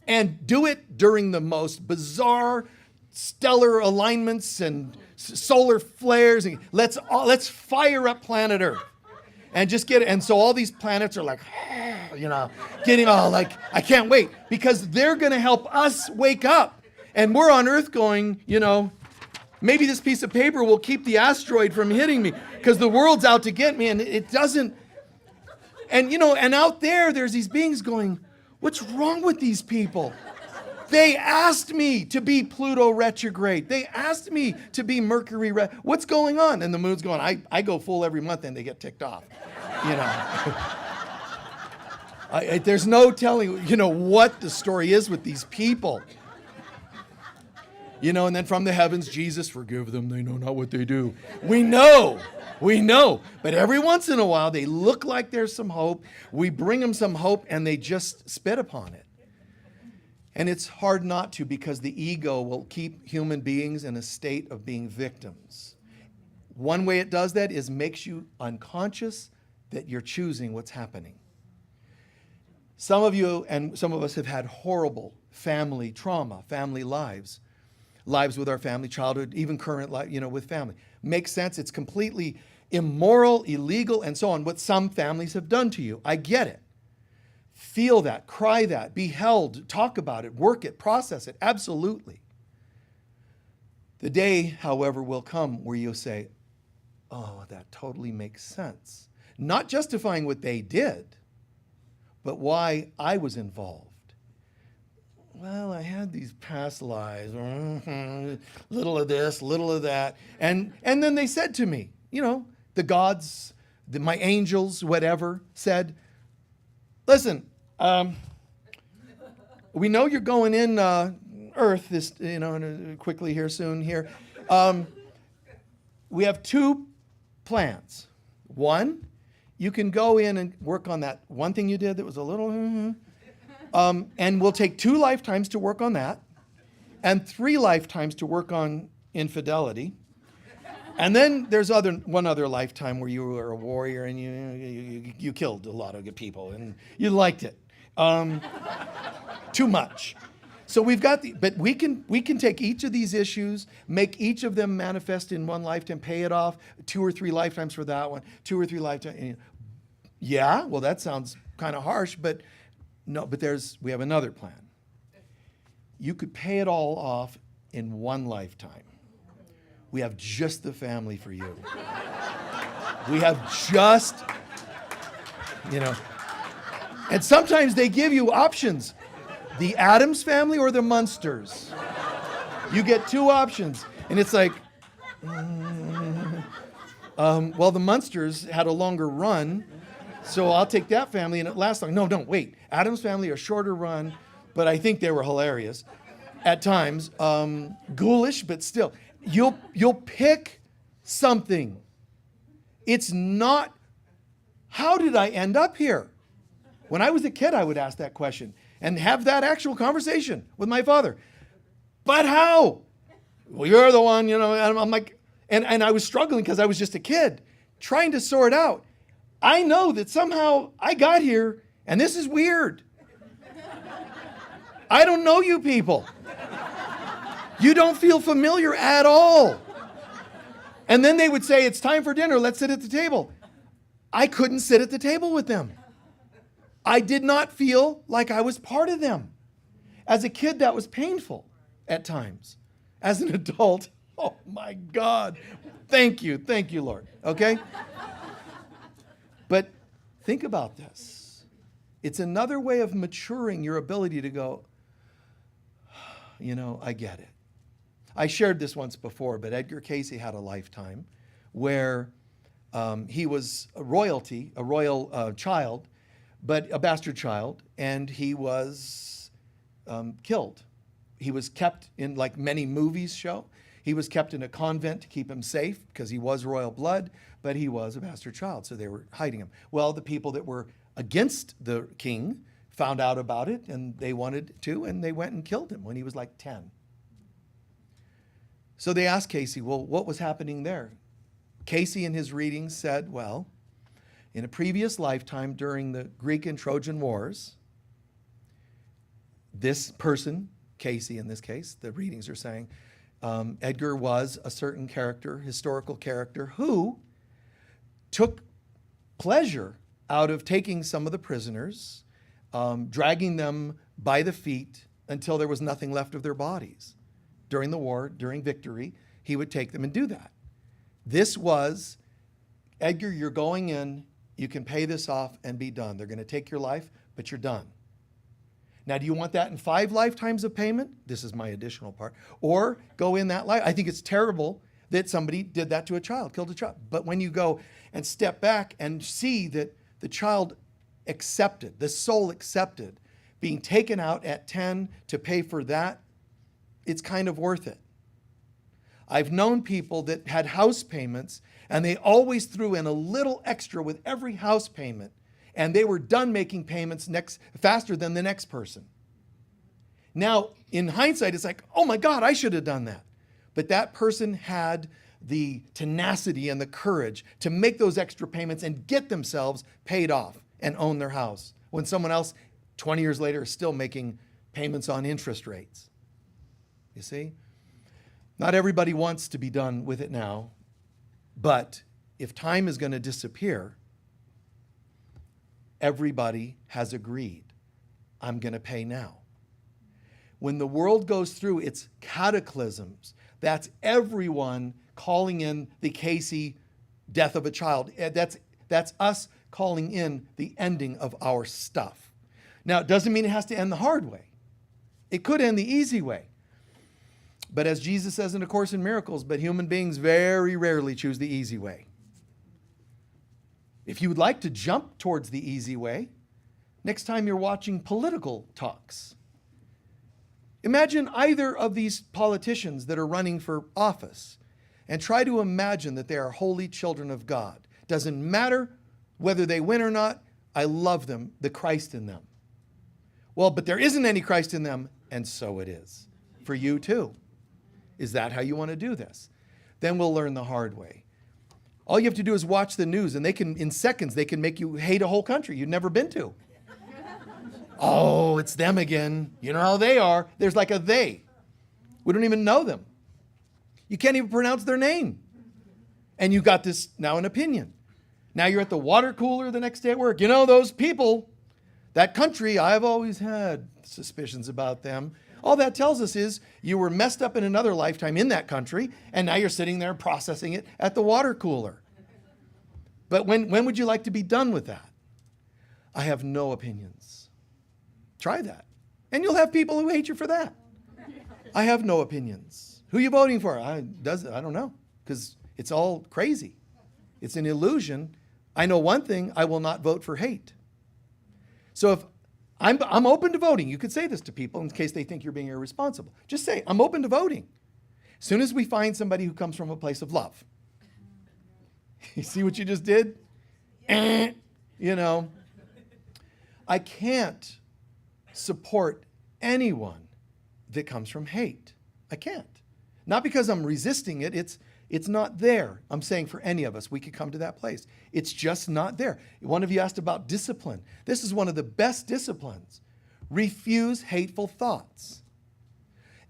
And do it during the most bizarre stellar alignments and solar flares. And let's fire up planet Earth. And just get it. And so all these planets are like, getting all like, I can't wait. Because they're going to help us wake up. And we're on Earth going, maybe this piece of paper will keep the asteroid from hitting me. Because the world's out to get me. And it doesn't. And, and out there's these beings going, what's wrong with these people? They asked me to be Pluto retrograde. They asked me to be Mercury what's going on? And the moon's going, I go full every month and they get ticked off. There's no telling, what the story is with these people. And then from the heavens, Jesus, forgive them. They know not what they do. We know. But every once in a while, they look like there's some hope. We bring them some hope and they just spit upon it. And it's hard not to, because the ego will keep human beings in a state of being victims. One way it does that is makes you unconscious that you're choosing what's happening. Some of you and some of us have had horrible family trauma, family lives with our family, childhood, even current life, with family. Makes sense. It's completely immoral, illegal, and so on, what some families have done to you. I get it. Feel that, cry that, be held, talk about it, work it, process it, absolutely. The day, however, will come where you'll say, oh, that totally makes sense. Not justifying what they did, but why I was involved. Well, I had these past lives, little of this, little of that. And then they said to me, the gods, my angels, whatever, said, listen, we know you're going in Earth this, quickly here, soon here. We have two plans. One, you can go in and work on that one thing you did that was a little, and we'll take 2 lifetimes to work on that, and 3 lifetimes to work on infidelity. And then there's one other lifetime where you were a warrior and you killed a lot of good people and you liked it. Too much. So we've got but we can take each of these issues, make each of them manifest in one lifetime, pay it off, 2 or 3 lifetimes for that one, 2 or 3 lifetimes. Yeah, well, that sounds kind of harsh, but no, but we have another plan. You could pay it all off in one lifetime. We have just the family for you. We have just, and sometimes they give you options. The Addams family or the Munsters. You get 2 options. And it's like, well, the Munsters had a longer run, so I'll take that family and it lasts long. No, wait. Addams family, a shorter run, but I think they were hilarious at times. Ghoulish, but still. You'll pick something. It's not, how did I end up here? When I was a kid, I would ask that question and have that actual conversation with my father. But how? Well, you're the one, and I'm like, and I was struggling because I was just a kid trying to sort out. I know that somehow I got here and this is weird. I don't know you people. You don't feel familiar at all. And then they would say, it's time for dinner, let's sit at the table. I couldn't sit at the table with them. I did not feel like I was part of them. As a kid, that was painful at times. As an adult, oh my God. Thank you, Lord. Okay? But think about this. It's another way of maturing your ability to go, I get it. I shared this once before, but Edgar Cayce had a lifetime where he was a royal child, but a bastard child, and he was killed. He was kept in, like many movies show, he was kept in a convent to keep him safe because he was royal blood, but he was a bastard child, so they were hiding him. Well, the people that were against the king found out about it, and they wanted to, and they went and killed him when he was like 10. So they asked Cayce, well, what was happening there? Cayce in his readings said, well, in a previous lifetime during the Greek and Trojan Wars, this person, Cayce in this case, the readings are saying, Edgar was a certain character, historical character, who took pleasure out of taking some of the prisoners, dragging them by the feet until there was nothing left of their bodies. During the war, during victory, he would take them and do that. This was, Edgar, you're going in, you can pay this off and be done. They're going to take your life, but you're done. Now, do you want that in 5 lifetimes of payment? This is my additional part. Or go in that life. I think it's terrible that somebody did that to a child, killed a child. But when you go and step back and see that the child accepted, the soul accepted, being taken out at 10 to pay for that, it's kind of worth it. I've known people that had house payments and they always threw in a little extra with every house payment, and they were done making payments faster than the next person. Now, in hindsight, it's like, oh my God, I should have done that. But that person had the tenacity and the courage to make those extra payments and get themselves paid off and own their house, when someone else 20 years later is still making payments on interest rates. You see? Not everybody wants to be done with it now, but if time is going to disappear, everybody has agreed, I'm going to pay now. When the world goes through its cataclysms, that's everyone calling in the Cayce death of a child. That's us calling in the ending of our stuff. Now, it doesn't mean it has to end the hard way. It could end the easy way. But as Jesus says in A Course in Miracles, but human beings very rarely choose the easy way. If you would like to jump towards the easy way, next time you're watching political talks, imagine either of these politicians that are running for office and try to imagine that they are holy children of God. Doesn't matter whether they win or not, I love them, the Christ in them. Well, but there isn't any Christ in them, and so it is. For you too. Is that how you want to do this? Then we'll learn the hard way. All you have to do is watch the news, and in seconds, they can make you hate a whole country you've never been to. Oh, it's them again. You know how they are. There's like a they. We don't even know them. You can't even pronounce their name. And you got this now an opinion. Now you're at the water cooler the next day at work. You know, those people, that country, I've always had suspicions about them. All that tells us is you were messed up in another lifetime in that country, and now you're sitting there processing it at the water cooler. But when would you like to be done with that? I have no opinions. Try that. And you'll have people who hate you for that. I have no opinions. Who are you voting for? I don't know, because it's all crazy. It's an illusion. I know one thing, I will not vote for hate. So if I'm open to voting. You could say this to people in case they think you're being irresponsible. Just say, I'm open to voting. As soon as we find somebody who comes from a place of love. You see what you just did? You know, I can't support anyone that comes from hate. I can't. Not because I'm resisting it. It's not there. I'm saying for any of us, we could come to that place. It's just not there. One of you asked about discipline. This is one of the best disciplines. Refuse hateful thoughts.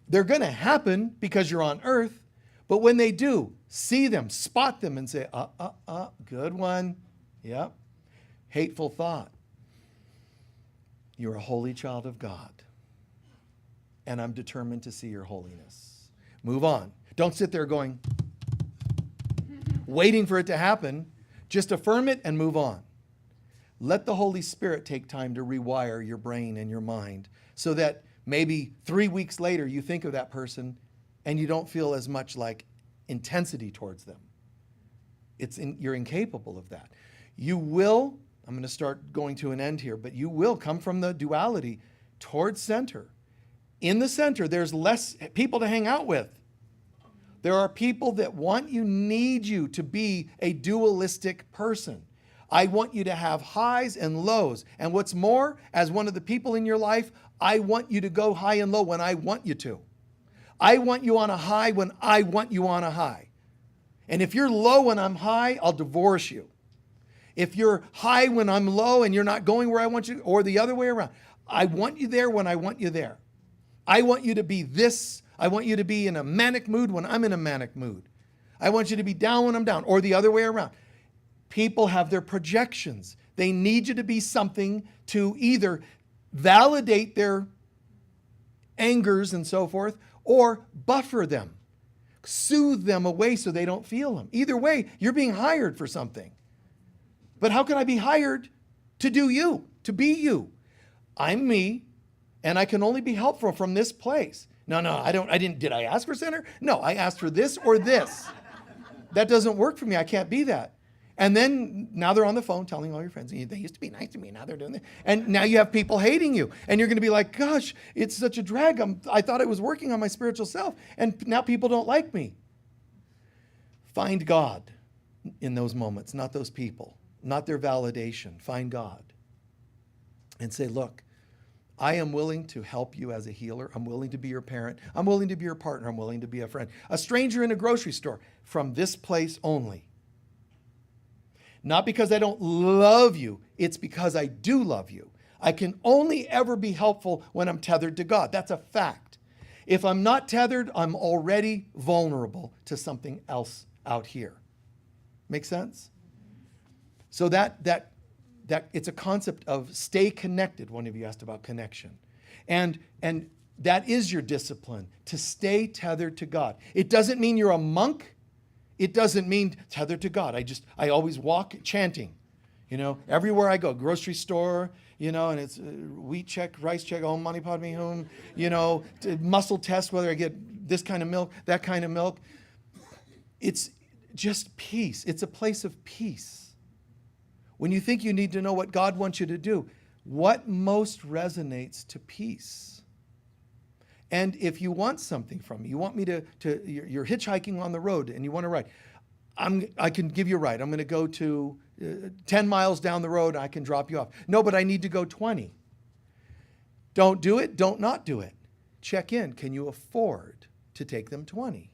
They're going to happen because you're on earth, but when they do, see them, spot them, and say, good one. Yep. Hateful thought. You're a holy child of God, and I'm determined to see your holiness. Move on. Don't sit there going, waiting for it to happen. Just affirm it and move on. Let the Holy Spirit take time to rewire your brain and your mind so that maybe 3 weeks later you think of that person and you don't feel as much like intensity towards them. You're incapable of that. You will, I'm going to start going to an end here, but you will come from the duality towards center. In the center, there's less people to hang out with. There are people that want you, need you to be a dualistic person. I want you to have highs and lows. And what's more, as one of the people in your life, I want you to go high and low when I want you to. I want you on a high when I want you on a high. And if you're low when I'm high, I'll divorce you. If you're high when I'm low and you're not going where I want you, or the other way around, I want you there when I want you there. I want you to be this. I want you to be in a manic mood when I'm in a manic mood. I want you to be down when I'm down, or the other way around. People have their projections. They need you to be something to either validate their angers and so forth, or buffer them, soothe them away so they don't feel them. Either way, you're being hired for something. But how can I be hired to do you, to be you? I'm me, and I can only be helpful from this place. No, did I ask for center? No, I asked for this or this. That doesn't work for me. I can't be that. And then now they're on the phone telling all your friends, they used to be nice to me, now they're doing this. And now you have people hating you. And you're going to be like, gosh, it's such a drag. I thought I was working on my spiritual self, and now people don't like me. Find God in those moments, not those people, not their validation. Find God and say, look, I am willing to help you as a healer. I'm willing to be your parent. I'm willing to be your partner. I'm willing to be a friend. A stranger in a grocery store, from this place only. Not because I don't love you, it's because I do love you. I can only ever be helpful when I'm tethered to God. That's a fact. If I'm not tethered, I'm already vulnerable to something else out here. Make sense? So that it's a concept of stay connected. One of you asked about connection. And that is your discipline, to stay tethered to God. It doesn't mean you're a monk. It doesn't mean tethered to God. I always walk chanting, everywhere I go, grocery store, and it's wheat check, rice check, oh, money pot me home, muscle test, whether I get this kind of milk, that kind of milk. It's just peace. It's a place of peace. When you think you need to know what God wants you to do, what most resonates to peace? And if you want something from me, you want me you're hitchhiking on the road and you want to ride, I can give you a ride. I'm going to go to 10 miles down the road. I can drop you off. No, but I need to go 20. Don't do it. Don't not do it. Check in. Can you afford to take them 20?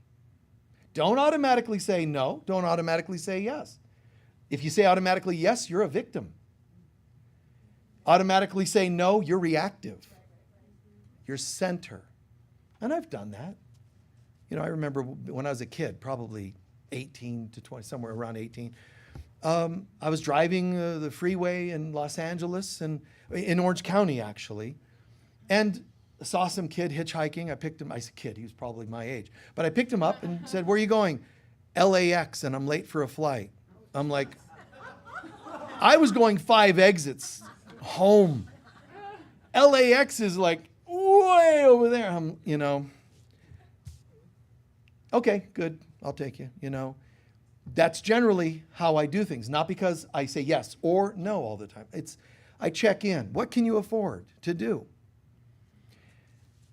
Don't automatically say no. Don't automatically say yes. If you say automatically yes, you're a victim. Automatically say no, you're reactive. You're center. And I've done that. I remember when I was a kid, probably 18 to 20, somewhere around 18. I was driving the freeway in Los Angeles, and in Orange County, actually, and saw some kid hitchhiking. I picked him. I said, kid, he was probably my age. But I picked him up and said, where are you going? LAX, and I'm late for a flight. I'm like, I was going 5 exits home. LAX is like way over there. Okay, good. I'll take you. That's generally how I do things. Not because I say yes or no all the time. I check in. What can you afford to do?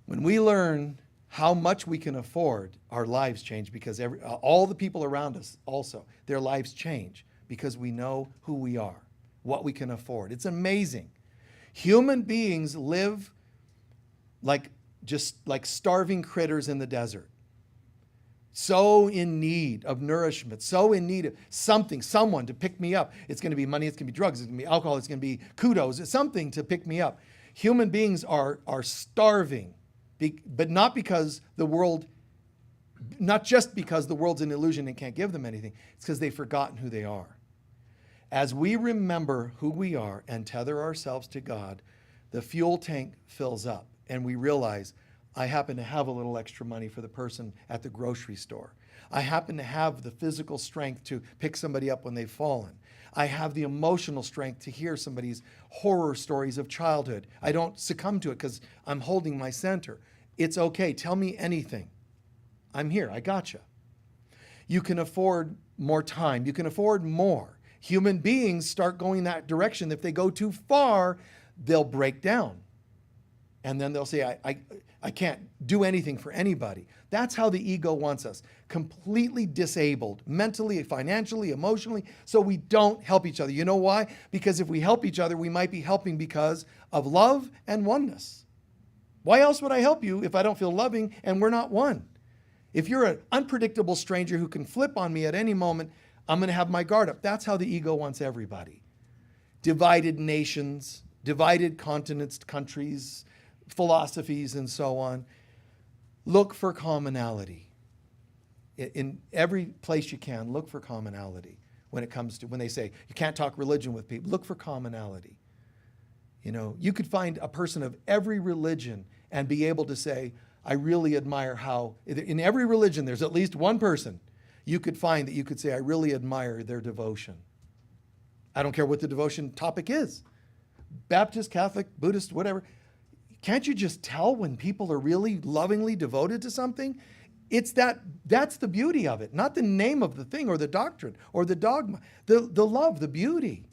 When we learn how much we can afford, our lives change because all the people around us also, their lives change because we know who we are, what we can afford. It's amazing. Human beings live just like starving critters in the desert. So in need of nourishment, so in need of something, someone to pick me up. It's going to be money, it's going to be drugs, it's going to be alcohol, it's going to be kudos, it's something to pick me up. Human beings are starving, but not because the world, not just because the world's an illusion and can't give them anything. It's because they've forgotten who they are. As we remember who we are and tether ourselves to God, the fuel tank fills up and we realize, I happen to have a little extra money for the person at the grocery store. I happen to have the physical strength to pick somebody up when they've fallen. I have the emotional strength to hear somebody's horror stories of childhood. I don't succumb to it because I'm holding my center. It's okay. Tell me anything. I'm here. I gotcha. You can afford more time. You can afford more. Human beings start going that direction. If they go too far, they'll break down. And then they'll say, I can't do anything for anybody. That's how the ego wants us. Completely disabled, mentally, financially, emotionally, so we don't help each other. You know why? Because if we help each other, we might be helping because of love and oneness. Why else would I help you if I don't feel loving and we're not one? If you're an unpredictable stranger who can flip on me at any moment, I'm going to have my guard up. That's how the ego wants everybody. Divided nations, divided continents, countries, philosophies, and so on. Look for commonality. In every place you can, look for commonality when they say you can't talk religion with people. Look for commonality. You know, you could find a person of every religion and be able to say, I really admire how, in every religion, there's at least one person you could find that you could say, I really admire their devotion. I don't care what the devotion topic is. Baptist, Catholic, Buddhist, whatever. Can't you just tell when people are really lovingly devoted to something? That's the beauty of it, not the name of the thing or the doctrine or the dogma, the love, the beauty.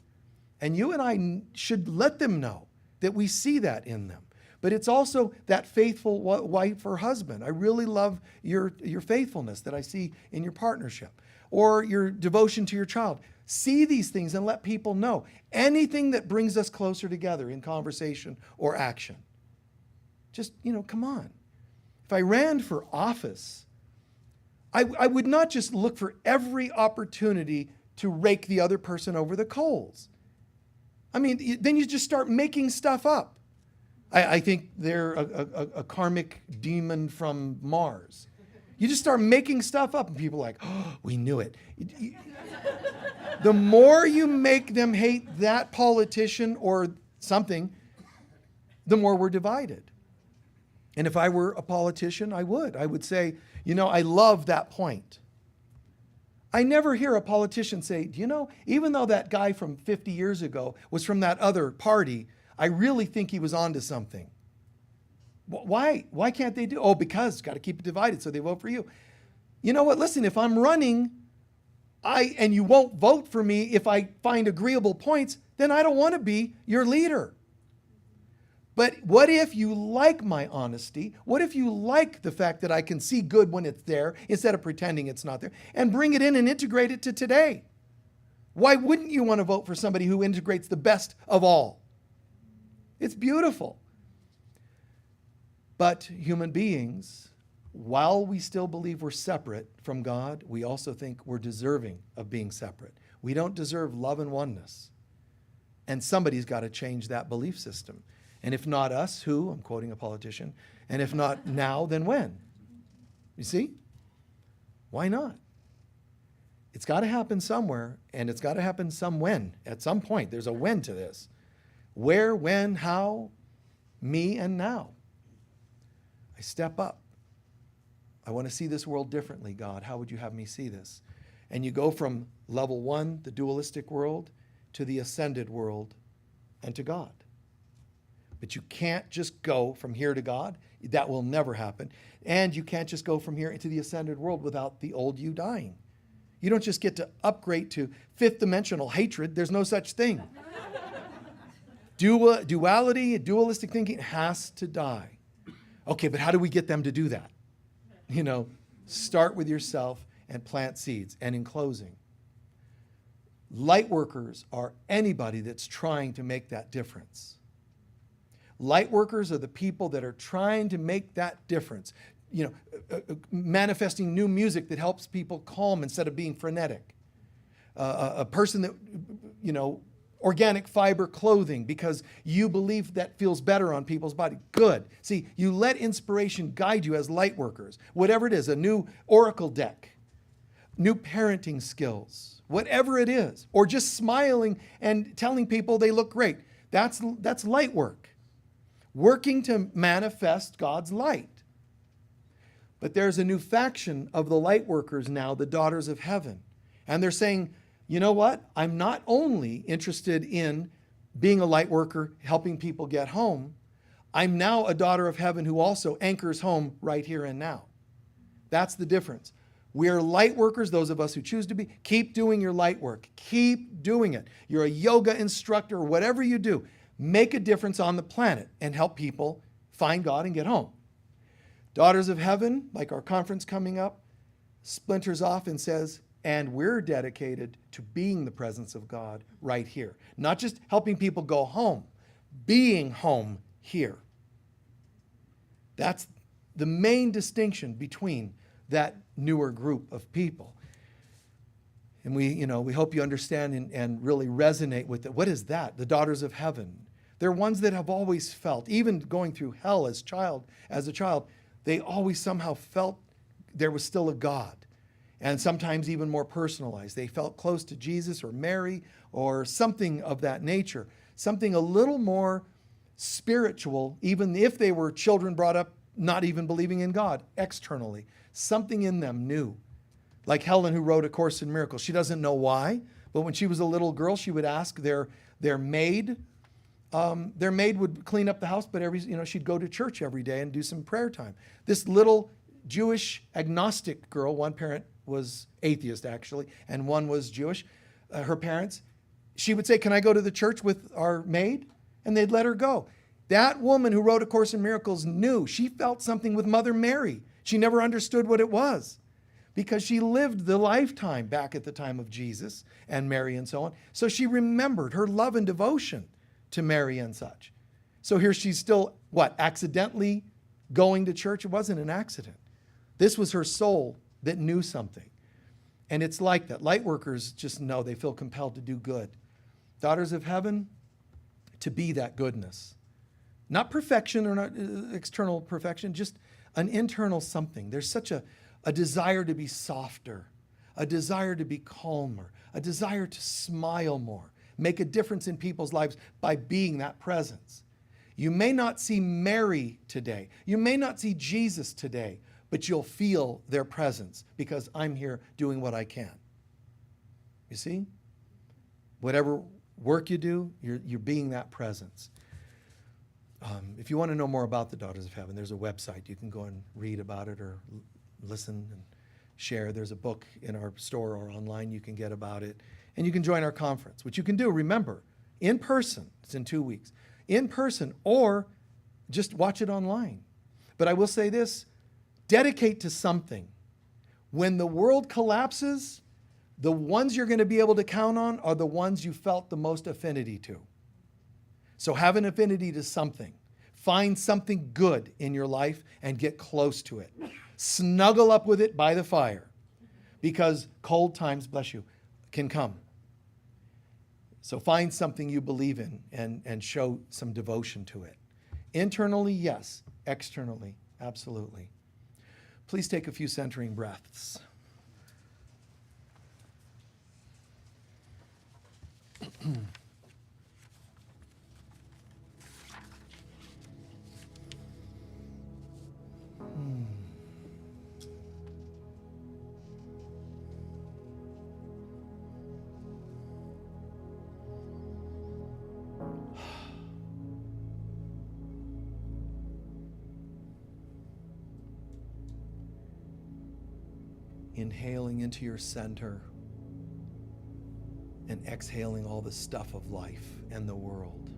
And you and I should let them know that we see that in them. But it's also that faithful wife or husband. I really love your faithfulness that I see in your partnership or your devotion to your child. See these things and let people know. Anything that brings us closer together in conversation or action. Just, come on. If I ran for office, I would not just look for every opportunity to rake the other person over the coals. I mean, then you just start making stuff up. I think they're a karmic demon from Mars. You just start making stuff up and people are like, oh, we knew it. The more you make them hate that politician or something, the more we're divided. And if I were a politician, I would say, I love that point. I never hear a politician say, even though that guy from 50 years ago was from that other party, I really think he was onto something. Why? Why can't they do? Oh, because got to keep it divided so they vote for you. You know what? Listen, if I'm running, and you won't vote for me if I find agreeable points, then I don't want to be your leader. But what if you like my honesty? What if you like the fact that I can see good when it's there instead of pretending it's not there and bring it in and integrate it to today? Why wouldn't you want to vote for somebody who integrates the best of all? It's beautiful. But human beings, while we still believe we're separate from God, we also think we're deserving of being separate. We don't deserve love and oneness. And somebody's got to change that belief system. And if not us, who? I'm quoting a politician. And if not now, then when? You see? Why not? It's got to happen somewhere, and it's got to happen when. At some point, there's a when to this. Where, when, how, me, and now. I step up. I want to see this world differently, God. How would you have me see this? And you go from level 1, the dualistic world, to the ascended world and to God. But you can't just go from here to God. That will never happen. And you can't just go from here into the ascended world without the old you dying. You don't just get to upgrade to fifth dimensional hatred. There's no such thing. Duality, dualistic thinking has to die. Okay, but how do we get them to do that? Start with yourself and plant seeds. And in closing, light workers are anybody that's trying to make that difference. Light workers are the people that are trying to make that difference. Manifesting new music that helps people calm instead of being frenetic. A person that, organic fiber clothing because you believe that feels better on people's body. Good. See, you let inspiration guide you as light workers. Whatever it is, a new oracle deck, new parenting skills, whatever it is, or just smiling and telling people they look great. That's light work. Working to manifest God's light. But there's a new faction of the light workers now, the daughters of heaven. And they're saying, you know what? I'm not only interested in being a light worker, helping people get home. I'm now a daughter of heaven who also anchors home right here and now. That's the difference. We're light workers, those of us who choose to be. Keep doing your light work. Keep doing it. You're a yoga instructor or whatever you do. Make a difference on the planet and help people find God and get home. Daughters of heaven, like our conference coming up, splinters off and says, and we're dedicated to being the presence of God right here. Not just helping people go home, being home here. That's the main distinction between that newer group of people. And we hope you understand and really resonate with it. What is that? The daughters of heaven. They're ones that have always felt, even going through hell as a child, they always somehow felt there was still a God. And sometimes even more personalized. They felt close to Jesus or Mary or something of that nature. Something a little more spiritual, even if they were children brought up not even believing in God externally. Something in them new. Like Helen, who wrote A Course in Miracles. She doesn't know why, but when she was a little girl, she would ask their maid. Their maid would clean up the house, but she'd go to church every day and do some prayer time. This little Jewish agnostic girl, one parent was atheist actually, and one was Jewish, her parents, she would say, can I go to the church with our maid? And they'd let her go. That woman who wrote A Course in Miracles knew, she felt something with Mother Mary. She never understood what it was because she lived the lifetime back at the time of Jesus and Mary and so on. So she remembered her love and devotion to Mary and such. So here she's still, accidentally going to church? It wasn't an accident. This was her soul that knew something. And it's like that. Light workers just know they feel compelled to do good. Daughters of heaven, to be that goodness. Not perfection or not external perfection, just an internal something. There's such a desire to be softer, a desire to be calmer, a desire to smile more, make a difference in people's lives by being that presence. You may not see Mary today. You may not see Jesus today, but you'll feel their presence because I'm here doing what I can. You see? Whatever work you do, you're being that presence. If you want to know more about the Daughters of Heaven, there's a website. You can go and read about it or listen and share. There's a book in our store or online you can get about it. And you can join our conference, which you can do, remember, in person. It's in 2 weeks. In person, or just watch it online. But I will say this, dedicate to something. When the world collapses, the ones you're going to be able to count on are the ones you felt the most affinity to. So have an affinity to something. Find something good in your life and get close to it. Snuggle up with it by the fire because cold times, bless you, can come. So find something you believe in and show some devotion to it. Internally, yes. Externally, absolutely. Please take a few centering breaths. Inhaling into your center and exhaling all the stuff of life and the world.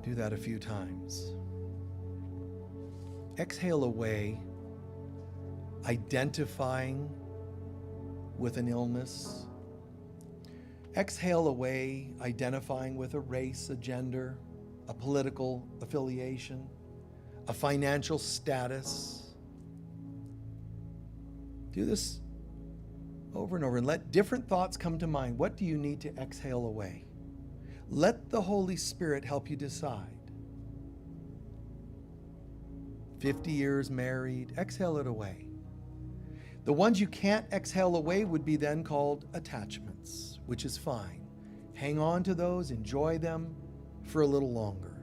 Do that a few times. Exhale away, identifying with an illness. Exhale away, identifying with a race, a gender, a political affiliation, a financial status. Do this over and over and let different thoughts come to mind. What do you need to exhale away? Let the Holy Spirit help you decide. 50 years married, exhale it away. The ones you can't exhale away would be then called attachments, which is fine. Hang on to those, enjoy them for a little longer.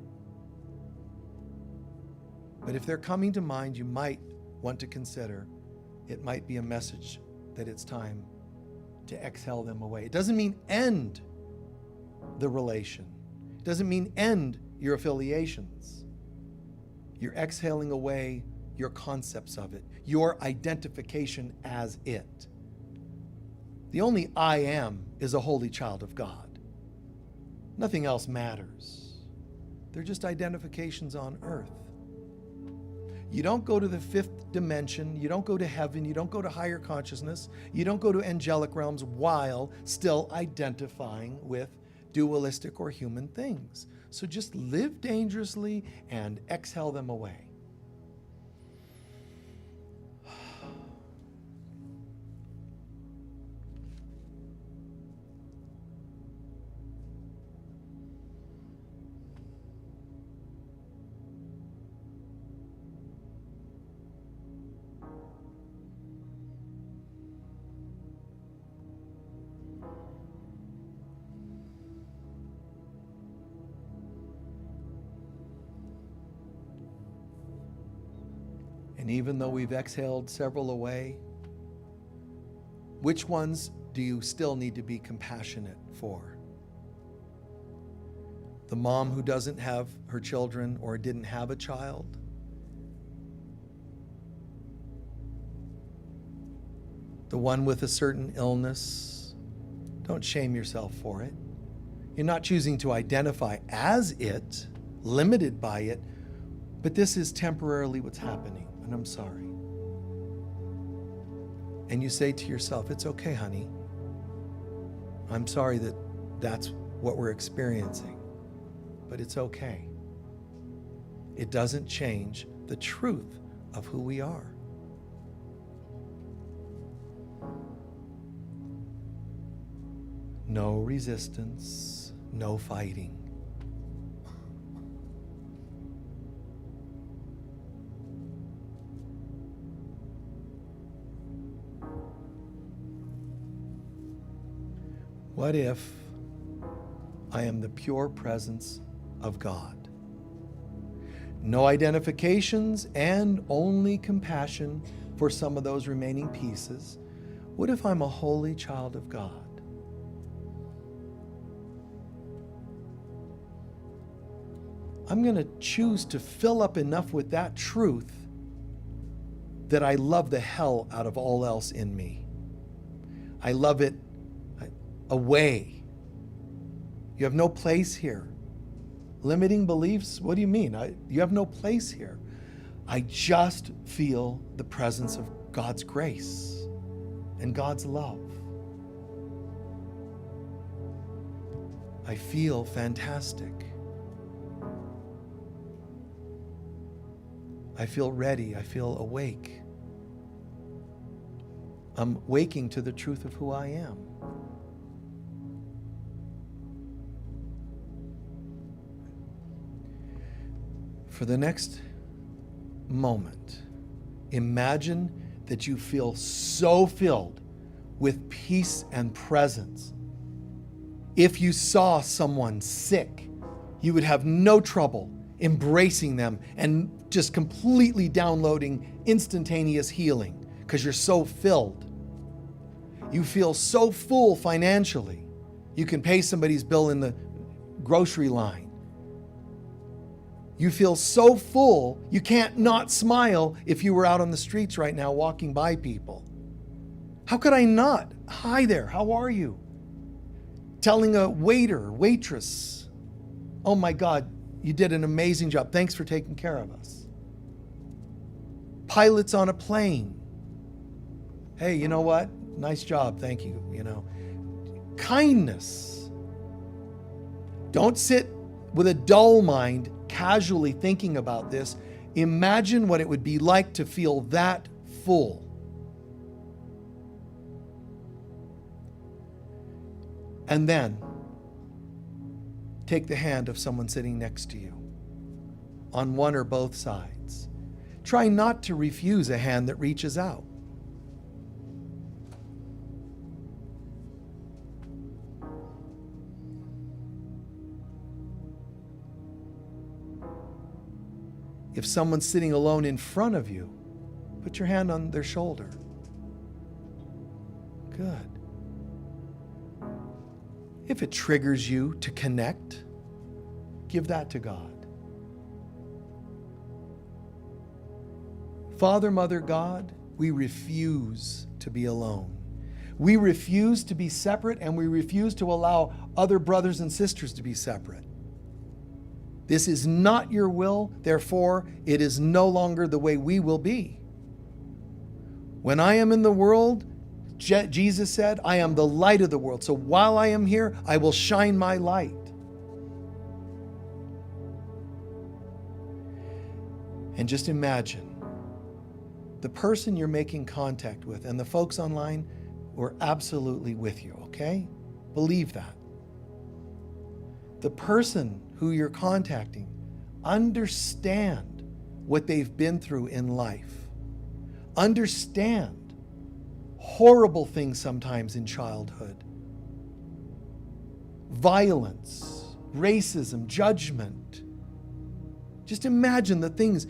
But if they're coming to mind, you might want to consider it might be a message that it's time to exhale them away. It doesn't mean end the relation. It doesn't mean end your affiliations. You're exhaling away your concepts of it, your identification as it. The only I am is a holy child of God. Nothing else matters. They're just identifications on earth. You don't go to the fifth dimension, you don't go to heaven, you don't go to higher consciousness, you don't go to angelic realms while still identifying with dualistic or human things. So just live dangerously and exhale them away. And even though we've exhaled several away, which ones do you still need to be compassionate for? The mom who doesn't have her children or didn't have a child? The one with a certain illness? Don't shame yourself for it. You're not choosing to identify as it, limited by it, but this is temporarily what's happening. And I'm sorry. And you say to yourself, it's okay, honey. I'm sorry that that's what we're experiencing, but it's okay. It doesn't change the truth of who we are. No resistance, no fighting. What if I am the pure presence of God? No identifications and only compassion for some of those remaining pieces. What if I'm a holy child of God? I'm going to choose to fill up enough with that truth that I love the hell out of all else in me. I love it away. You have no place here. Limiting beliefs? What do you mean? You have no place here. I just feel the presence of God's grace and God's love. I feel fantastic. I feel ready. I feel awake. I'm waking to the truth of who I am. For the next moment, imagine that you feel so filled with peace and presence. If you saw someone sick, you would have no trouble embracing them and just completely downloading instantaneous healing because you're so filled. You feel so full financially. You can pay somebody's bill in the grocery line. You feel so full, you can't not smile if you were out on the streets right now walking by people. How could I not? Hi there, how are you? Telling a waiter, waitress, oh my God, you did an amazing job. Thanks for taking care of us. pilots on a plane. Hey, you know what? Nice job, thank you, Kindness. Don't sit with a dull mind, casually thinking about this. Imagine what it would be like to feel that full. And then take the hand of someone sitting next to you on one or both sides. Try not to refuse a hand that reaches out. If someone's sitting alone in front of you, put your hand on their shoulder. Good. If it triggers you to connect, give that to God. Father, Mother, God, we refuse to be alone. We refuse to be separate, and we refuse to allow other brothers and sisters to be separate. This is not your will, therefore, it is no longer the way we will be. When I am in the world, Jesus said, I am the light of the world. So while I am here, I will shine my light. And just imagine the person you're making contact with, and the folks online were absolutely with you, okay? Believe that. The person who you're contacting, understand what they've been through in life. Understand horrible things sometimes in childhood. Violence, racism, judgment. Just imagine the things,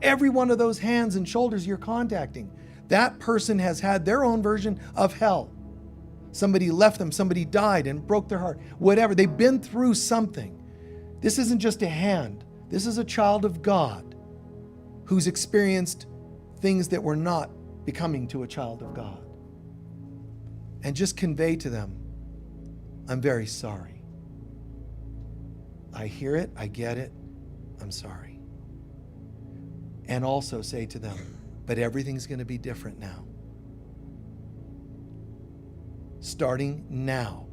every one of those hands and shoulders you're contacting, that person has had their own version of hell. Somebody left them, somebody died and broke their heart, whatever. They've been through something. This isn't just a hand. This is a child of God who's experienced things that were not becoming to a child of God. And just convey to them, I'm very sorry. I hear it, I get it, I'm sorry. And also say to them, but everything's going to be different now. Starting now.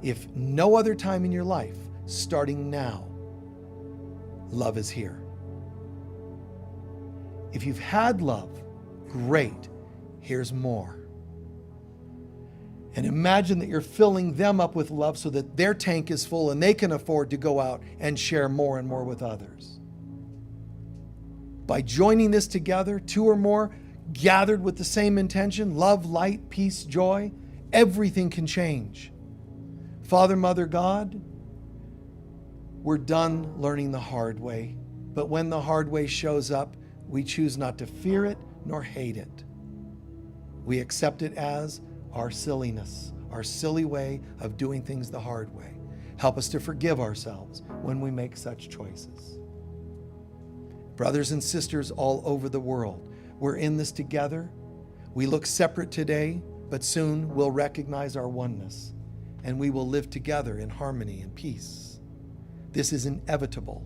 If no other time in your life, starting now, love is here. If you've had love, great, here's more. And imagine that you're filling them up with love so that their tank is full and they can afford to go out and share more and more with others. By joining this together, two or more gathered with the same intention, love, light, peace, joy, everything can change. Father, Mother, God, we're done learning the hard way. But when the hard way shows up, we choose not to fear it nor hate it. We accept it as our silliness, our silly way of doing things the hard way. Help us to forgive ourselves when we make such choices. Brothers and sisters all over the world, we're in this together. We look separate today, but soon we'll recognize our oneness, and we will live together in harmony and peace. This is inevitable.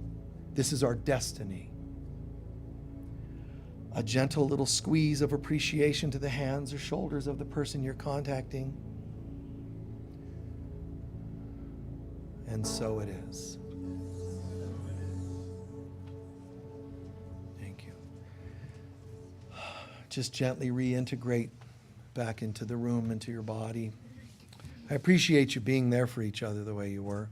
This is our destiny. A gentle little squeeze of appreciation to the hands or shoulders of the person you're contacting. And so it is. Thank you. Just gently reintegrate back into the room, into your body. I appreciate you being there for each other the way you were.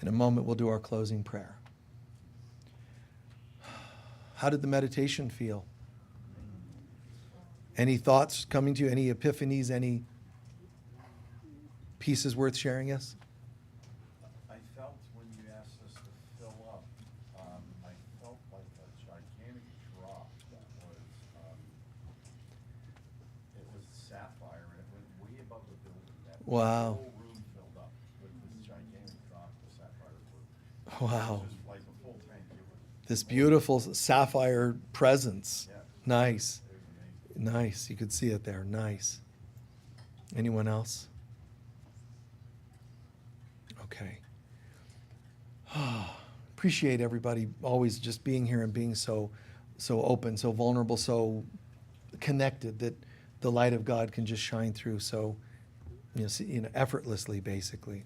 In a moment, we'll do our closing prayer. How did the meditation feel? Any thoughts coming to you? Any epiphanies? Any pieces worth sharing us? I felt when you asked us to fill up, I felt like a gigantic drop that was, it was sapphire, and it went way above the building. That Wow. whole room filled up with this gigantic drop of sapphire blue. Wow. Just like a full tank. It was, This beautiful sapphire presence. yeah, Nice. it was amazing. Nice. You could see it there. Nice. Anyone else? Okay. Appreciate everybody always just being here and being so open, so vulnerable, so connected that the light of God can just shine through so effortlessly, basically.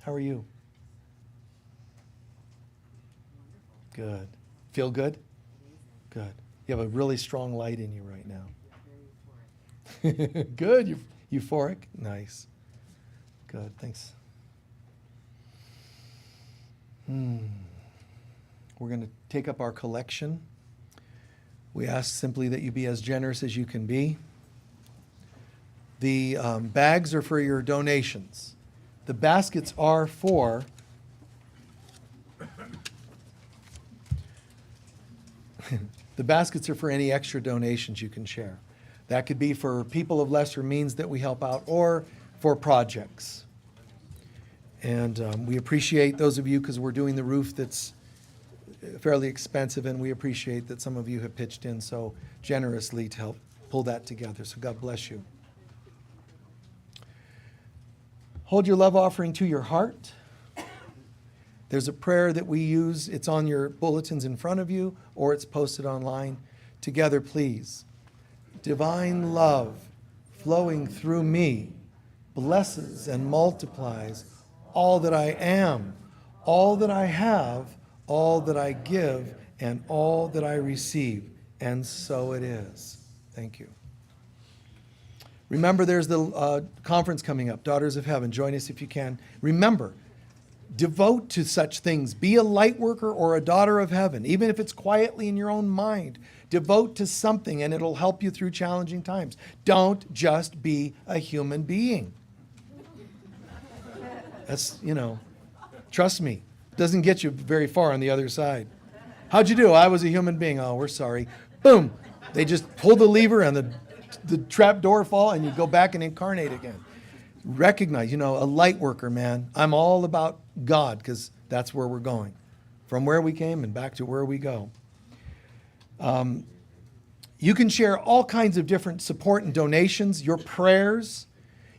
How are you? Good. Feel good? Good. You have a really strong light in you right now. Good. Euphoric? Nice. Good. Thanks. We're going to take up our collection. We ask simply that you be as generous as you can be. The bags are for your donations. The baskets are for the baskets are for any extra donations you can share. That could be for people of lesser means that we help out or for projects. And we appreciate those of you because we're doing the roof that's fairly expensive, and we appreciate that some of you have pitched in so generously to help pull that together. So God bless you. Hold your love offering to your heart. There's a prayer that we use. It's on your bulletins in front of you, or it's posted online. Together, please. Divine love flowing through me blesses and multiplies all that I am, all that I have, all that I give, and all that I receive. And so it is. Thank you. Remember, there's the conference coming up, Daughters of Heaven. Join us if you can. Remember, devote to such things. Be a light worker or a daughter of heaven, even if it's quietly in your own mind. Devote to something, and it'll help you through challenging times. Don't just be a human being. That's, trust me, doesn't get you very far on the other side. How'd you do? I was a human being. Oh, we're sorry. Boom. They just pull the lever and the trap door fall, and you go back and incarnate again. Recognize, a light worker, man. I'm all about God because that's where we're going. From where we came and back to where we go. You can share all kinds of different support and donations, your prayers.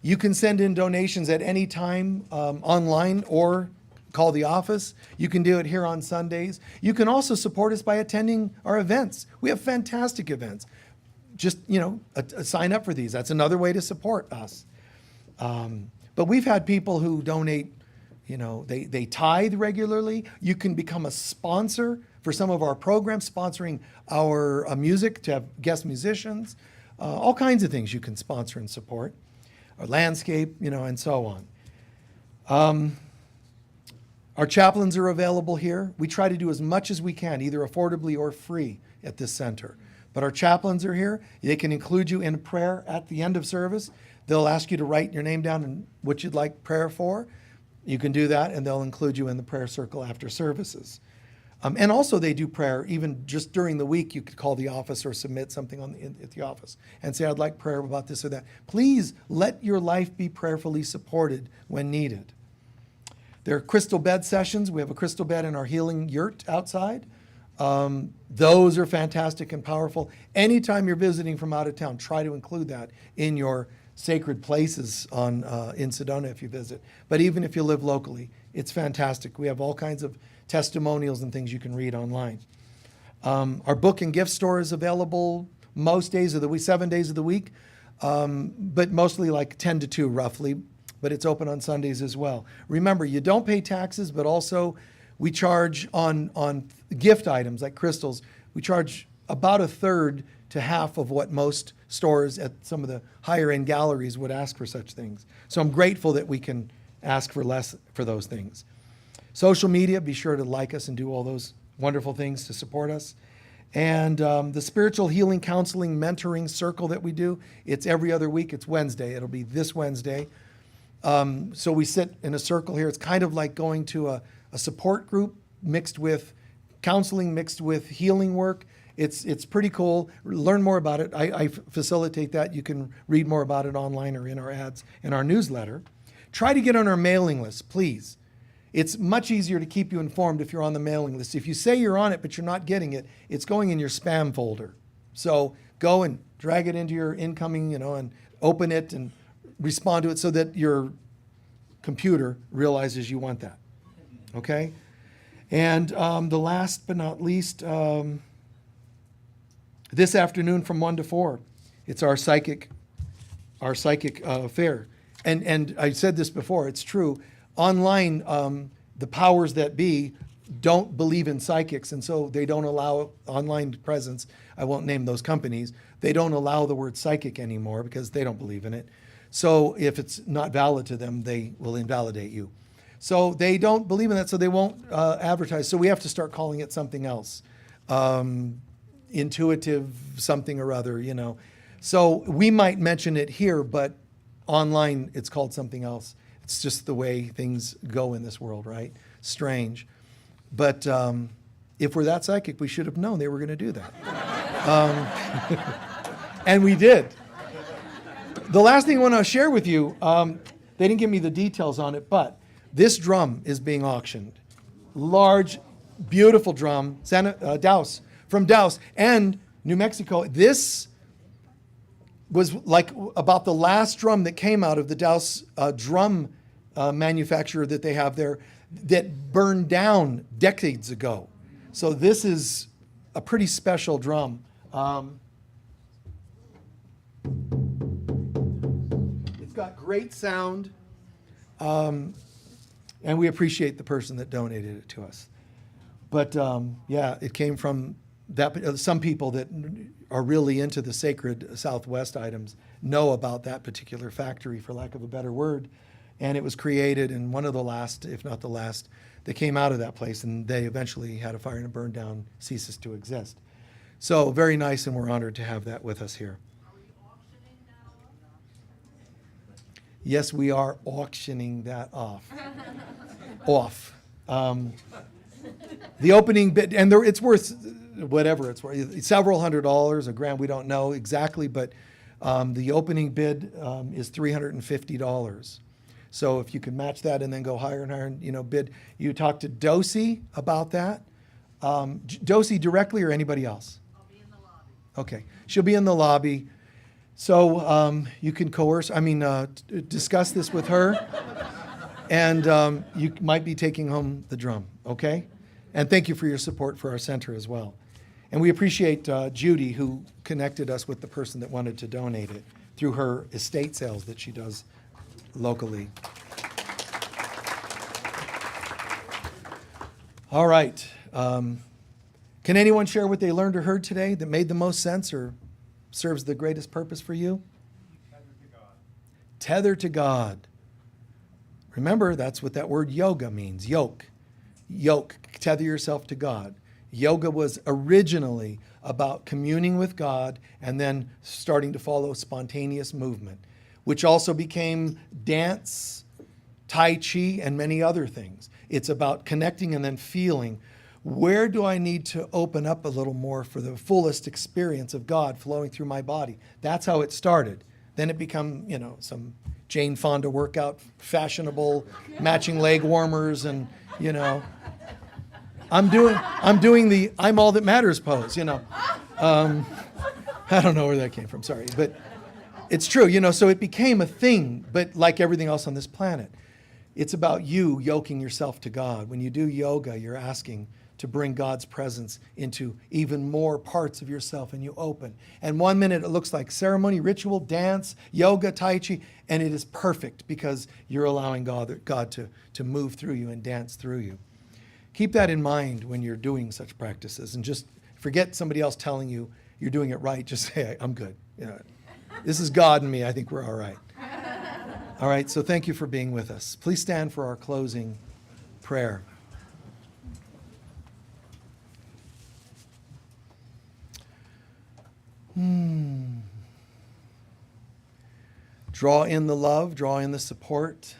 You can send in donations at any time online or call the office. You can do it here on Sundays. You can also support us by attending our events. We have fantastic events. Just, sign up for these. That's another way to support us. But we've had people who donate, they tithe regularly. You can become a sponsor for some of our programs, sponsoring our music to have guest musicians. All kinds of things you can sponsor and support. Our landscape, and so on. Our chaplains are available here. We try to do as much as we can, either affordably or free at this center. But our chaplains are here. They can include you in prayer at the end of service. They'll ask you to write your name down and what you'd like prayer for. You can do that, and they'll include you in the prayer circle after services. And also they do prayer even just during the week. You could call the office or submit something at the office and say, I'd like prayer about this or that. Please let your life be prayerfully supported when needed. There are crystal bed sessions. We have a crystal bed in our healing yurt outside. Those are fantastic and powerful. Anytime you're visiting from out of town, try to include that in your sacred places in Sedona if you visit. But even if you live locally, it's fantastic. We have all kinds of testimonials and things you can read online. Our book and gift store is available most days of the week, 7 days of the week, but mostly like 10 to 2 roughly, but it's open on Sundays as well. Remember, you don't pay taxes, but also we charge on gift items like crystals. We charge about a third to half of what most stores at some of the higher end galleries would ask for such things. So I'm grateful that we can ask for less for those things. Social media, be sure to like us and do all those wonderful things to support us. And the spiritual healing, counseling, mentoring circle that we do, it's every other week. It's Wednesday. It'll be this Wednesday. So we sit in a circle here. It's kind of like going to a support group mixed with counseling, mixed with healing work. It's pretty cool. Learn more about it. I facilitate that. You can read more about it online or in our ads in our newsletter. Try to get on our mailing list, please. It's much easier to keep you informed if you're on the mailing list. If you say you're on it but you're not getting it, it's going in your spam folder. So go and drag it into your incoming, and open it and respond to it so that your computer realizes you want that. Okay? And the last but not least, this afternoon from 1 to 4, it's our psychic fair. And I said this before, it's true. Online, the powers that be don't believe in psychics, and so they don't allow online presence. I won't name those companies. They don't allow the word psychic anymore because they don't believe in it. So if it's not valid to them, they will invalidate you. So they don't believe in that, so they won't advertise. So we have to start calling it something else. Intuitive something or other, you know. So we might mention it here, but online it's called something else. It's just the way things go in this world, right? Strange. But if we're that psychic, we should have known they were going to do that. And we did. The last thing I want to share with you, they didn't give me the details on it, but this drum is being auctioned. Large, beautiful drum, Douse, from Douse and New Mexico. This was like about the last drum that came out of the Douse drum manufacturer that they have there that burned down decades ago. So this is a pretty special drum. It's got great sound, and we appreciate the person that donated it to us. But yeah, it came from that. Some people that are really into the sacred Southwest items know about that particular factory, for lack of a better word. And it was created in one of the last, if not the last, that came out of that place, and they eventually had a fire and it burned down, ceases to exist. So very nice, and we're honored to have that with us here. Yes, we are auctioning that off. The opening bid, and it's worth whatever it's worth, several $100s, $1,000, we don't know exactly, but the opening bid is $350. So if you can match that and then go higher and higher, you know, bid. You talk to Dosie about that. Dosie directly or anybody else? I'll be in the lobby. Okay, she'll be in the lobby. So you can discuss this with her, and you might be taking home the drum, okay? And thank you for your support for our center as well. And we appreciate Judy, who connected us with the person that wanted to donate it through her estate sales that she does locally. All right. Can anyone share what they learned or heard today that made the most sense or serves the greatest purpose for you? Tethered to God. Tethered to God. Remember, that's what that word yoga means. Yoke. Yoke. Tether yourself to God. Yoga was originally about communing with God and then starting to follow spontaneous movement, which also became dance, Tai Chi, and many other things. It's about connecting and then feeling, where do I need to open up a little more for the fullest experience of God flowing through my body? That's how it started. Then it became, some Jane Fonda workout, fashionable, matching leg warmers, and, I'm doing the I'm all that matters pose, I don't know where that came from, sorry. But it's true, so it became a thing, but like everything else on this planet, it's about you yoking yourself to God. When you do yoga, you're asking to bring God's presence into even more parts of yourself, and you open. And 1 minute it looks like ceremony, ritual, dance, yoga, Tai Chi, and it is perfect because you're allowing God to move through you and dance through you. Keep that in mind when you're doing such practices, and just forget somebody else telling you you're doing it right. Just say, I'm good. This is God and me. I think we're all right. All right, so thank you for being with us. Please stand for our closing prayer. Draw in the love, draw in the support.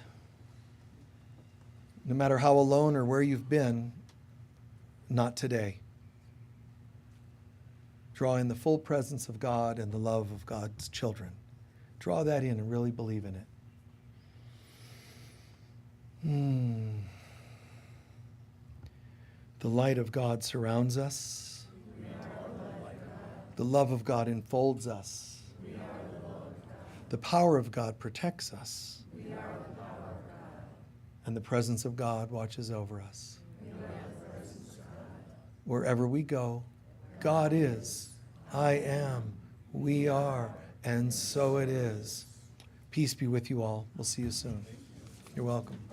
No matter how alone or where you've been, not today. Draw in the full presence of God and the love of God's children. Draw that in and really believe in it. The light of God surrounds us. The love of God enfolds us. The power of God protects us. And the presence of God watches over us. wherever we go. God is, I am, we are, and so it is. Peace be with you all. We'll see you soon. You're welcome.